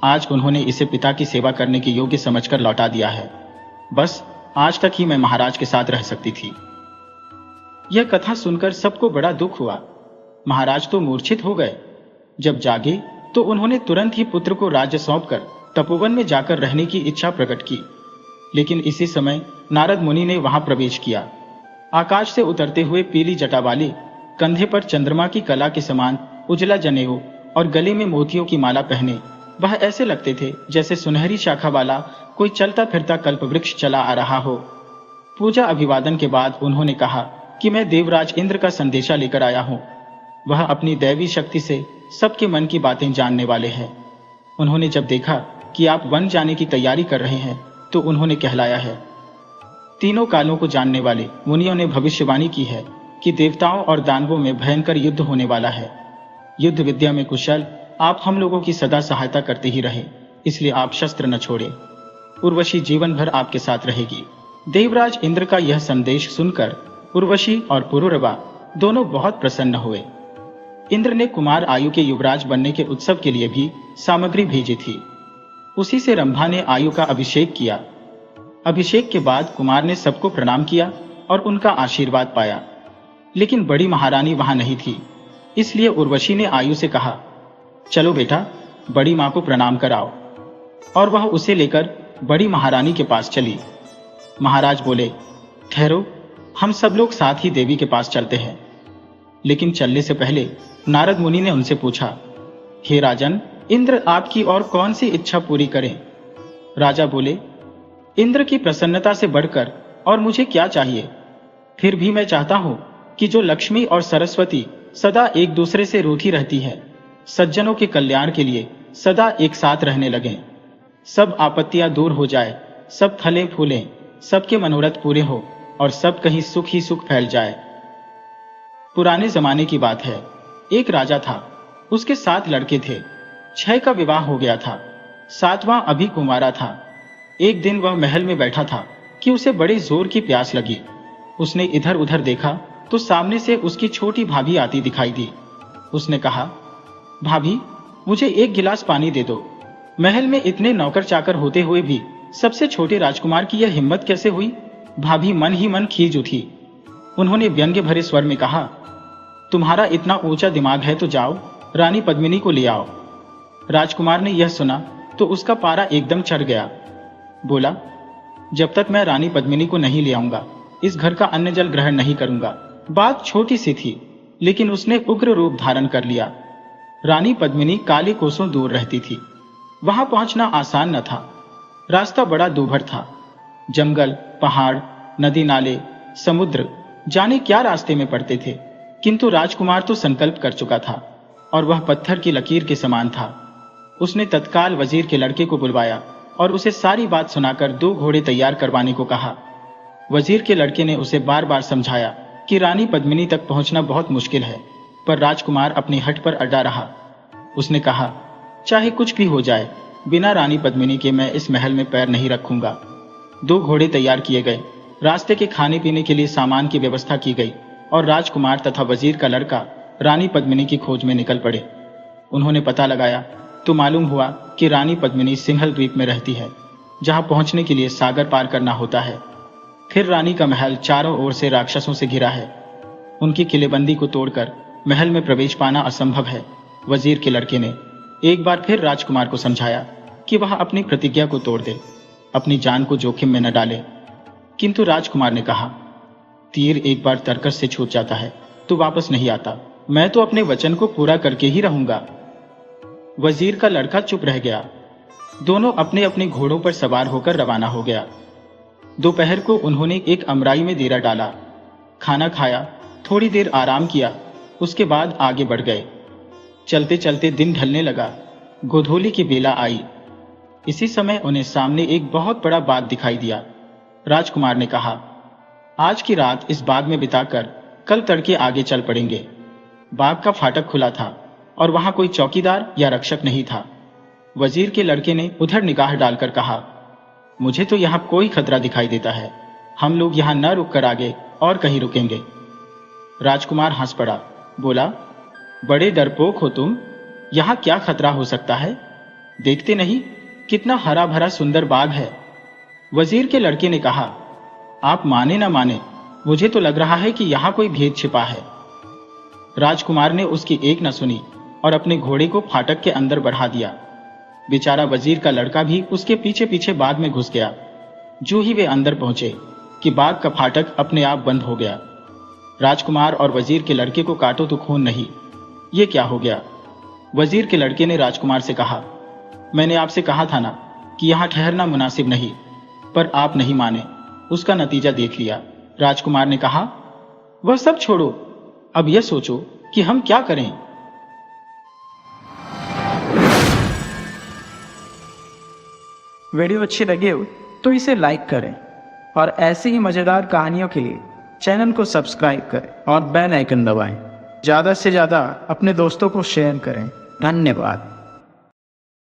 आज उन्होंने इसे पिता की सेवा करने के योग्य समझकर लौटा दिया है। बस आज तक ही मैं महाराज के साथ रह सकती थी। यह कथा सुनकर सबको बड़ा दुख हुआ। महाराज तो मूर्छित हो गए। जब जागे तो उन्होंने तुरंत ही पुत्र को राज्य सौंपकर तपोवन में जाकर रहने की इच्छा प्रकट की। लेकिन इसी समय नारद मुनि ने वहां प्रवेश किया। आकाश से उतरते हुए पीली जटा वाले, कंधे पर चंद्रमा की कला के समान उजला जनेऊ और गले में मोतियों की माला पहने वह ऐसे लगते थे जैसे सुनहरी शाखा वाला कोई चलता फिरता कल्पवृक्ष चला आ रहा हो। पूजा अभिवादन के बाद उन्होंने कहा कि मैं देवराज इंद्र का संदेशा लेकर आया हूँ। वह अपनी दैवी शक्ति से सबके मन की बातें जानने वाले हैं। उन्होंने जब देखा कि आप वन जाने की तैयारी कर रहे हैं तो उन्होंने कहलाया है। तीनों कालों को जानने वाले मुनियों ने भविष्यवाणी की है कि देवताओं और दानवों में भयंकर युद्ध होने वाला है। युद्ध विद्या में कुशल आप हम लोगों की सदा सहायता करते ही रहे, इसलिए आप शस्त्र न छोड़े। उर्वशी जीवन भर आपके साथ रहेगी। देवराज इंद्र का यह संदेश सुनकर उर्वशी और पुरुरवा दोनों बहुत प्रसन्न हुए। इंद्र ने कुमार आयु के युवराज बनने के उत्सव के लिए भी सामग्री भेजी थी। उसी से रंभा ने आयु का अभिषेक किया। अभिषेक के बाद कुमार ने सबको प्रणाम किया और उनका आशीर्वाद पाया। लेकिन बड़ी महारानी वहां नहीं थी, इसलिए उर्वशी ने आयु से कहा, चलो बेटा, बड़ी मां को प्रणाम कराओ। और वह उसे लेकर बड़ी महारानी के पास चली। महाराज बोले, ठहरो, हम सब लोग साथ ही देवी के पास चलते हैं। लेकिन चलने से पहले नारद मुनि ने उनसे पूछा, हे राजन, इंद्र आपकी और कौन सी इच्छा पूरी करें? राजा बोले, इंद्र की प्रसन्नता से बढ़कर और मुझे क्या चाहिए? फिर भी मैं चाहता हूं कि जो लक्ष्मी और सरस्वती सदा एक दूसरे से रूठी रहती है, सज्जनों के कल्याण के लिए सदा एक साथ रहने लगें। सब आपत्तियां दूर हो जाए, सब फले फूलें, सबके मनोरथ पूरे हो और सब कहीं सुख ही सुख फैल जाए। पुराने जमाने की बात है। एक राजा था, उसके 7 लड़के थे। 6 का विवाह हो गया था, 7वां अभी कुंवारा था। एक दिन वह महल में बैठा था कि उसे बड़े जोर की प्यास लगी। उसने इधर उधर देखा तो सामने से उसकी छोटी भाभी आती दिखाई दी। उसने कहा, भाभी, मुझे 1 गिलास पानी दे दो। महल में इतने नौकर चाकर होते हुए भी सबसे छोटे राजकुमार की यह हिम्मत कैसे हुई? भाभी मन ही मन खींच उठी। उन्होंने व्यंग्य भरे स्वर में कहा, तुम्हारा इतना ऊंचा दिमाग है तो जाओ, रानी पद्मिनी को ले आओ। राजकुमार ने यह सुना तो उसका पारा एकदम चढ़ गया। बोला, जब तक मैं रानी पद्मिनी को नहीं ले आऊंगा, इस घर का अन्न जल ग्रहण नहीं करूंगा। बात छोटी सी थी, लेकिन उसने उग्र रूप धारण कर लिया। रानी पद्मिनी काले कोसों दूर रहती थी। वहां पहुंचना आसान न था। रास्ता बड़ा दूभर था। जंगल, पहाड़, नदी नाले, समुद्र, जाने क्या रास्ते में पड़ते थे। किंतु राजकुमार तो संकल्प कर चुका था और वह पत्थर की लकीर के समान था। उसने तत्काल वजीर के लड़के को बुलवाया और उसे सारी बात सुनाकर 2 घोड़े तैयार करवाने को कहा। वजीर के लड़के ने उसे बार बार समझाया कि रानी पद्मिनी तक पहुंचना बहुत मुश्किल है, पर राजकुमार अपनी हट पर अड़ा रहा। उसने कहा, चाहे कुछ भी हो जाए, बिना रानी पद्मिनी के मैं इस महल में पैर नहीं रखूंगा। 2 घोड़े तैयार किए गए। रास्ते के खाने पीने के लिए सामान की व्यवस्था की गई और राजकुमार तथा वजीर का लड़का रानी पद्मिनी की खोज में निकल पड़े। उन्होंने पता लगाया तो मालूम हुआ कि रानी पद्मिनी सिंहल द्वीप में रहती है, जहां पहुंचने के लिए सागर पार करना होता है। फिर रानी का महल चारों ओर से राक्षसों से घिरा है। उनकी किलेबंदी को तोड़कर महल में प्रवेश पाना असंभव है। वजीर के लड़के ने एक बार फिर राजकुमार को समझाया कि वह अपनी प्रतिज्ञा को तोड़ दे, अपनी जान को जोखिम में न डाले। किंतु राजकुमार ने कहा, तीर एक बार तरकस से छूट जाता है तो वापस नहीं आता। मैं तो अपने वचन को पूरा करके ही रहूंगा। वजीर का लड़का चुप रह गया। दोनों अपने अपने घोड़ों पर सवार होकर रवाना हो गया। दोपहर को उन्होंने एक अमराई में डेरा डाला, खाना खाया, थोड़ी देर आराम किया, उसके बाद आगे बढ़ गए। चलते चलते दिन ढलने लगा। गोधूली की बेला आई। इसी समय उन्हें सामने एक बहुत बड़ा बाग दिखाई दिया। राजकुमार ने कहा, आज की रात इस बाग में बिताकर कल तड़के आगे चल पड़ेंगे। बाग का फाटक खुला था और वहां कोई चौकीदार या रक्षक नहीं था। वजीर के लड़के ने उधर निगाह डालकर कहा, मुझे तो यहाँ कोई खतरा दिखाई देता है। हम लोग यहाँ न रुककर आगे और कहीं रुकेंगे। राजकुमार हंस पड़ा, बोला, बड़े डरपोक हो तुम। यहाँ क्या खतरा हो सकता है? देखते नहीं कितना हरा भरा सुंदर बाग है। वजीर के लड़के ने कहा, आप माने ना माने, मुझे तो लग रहा है कि यहाँ कोई भेद छिपा है। राजकुमार ने उसकी एक न सुनी और अपने घोड़े को फाटक के अंदर बढ़ा दिया। बेचारा वजीर का लड़का भी उसके पीछे पीछे बाग में घुस गया। जो ही वे अंदर पहुंचे कि बाग का फाटक अपने आप बंद हो गया। राजकुमार और वजीर के लड़के को काटो तो खून नहीं। ये क्या हो गया? वजीर के लड़के ने राजकुमार से कहा, मैंने आपसे कहा था ना कि यहाँ ठहरना मुनासिब नहीं, पर आप नहीं माने। उसका नतीजा देख लिया। राजकुमार ने कहा, वह सब छोड़ो, अब यह सोचो कि हम क्या करें। वीडियो अच्छी लगी हो तो इसे लाइक करें और ऐसी ही मज़ेदार कहानियों के लिए चैनल को सब्सक्राइब करें और बेल आइकन दबाएं। ज़्यादा से ज़्यादा अपने दोस्तों को शेयर करें। धन्यवाद।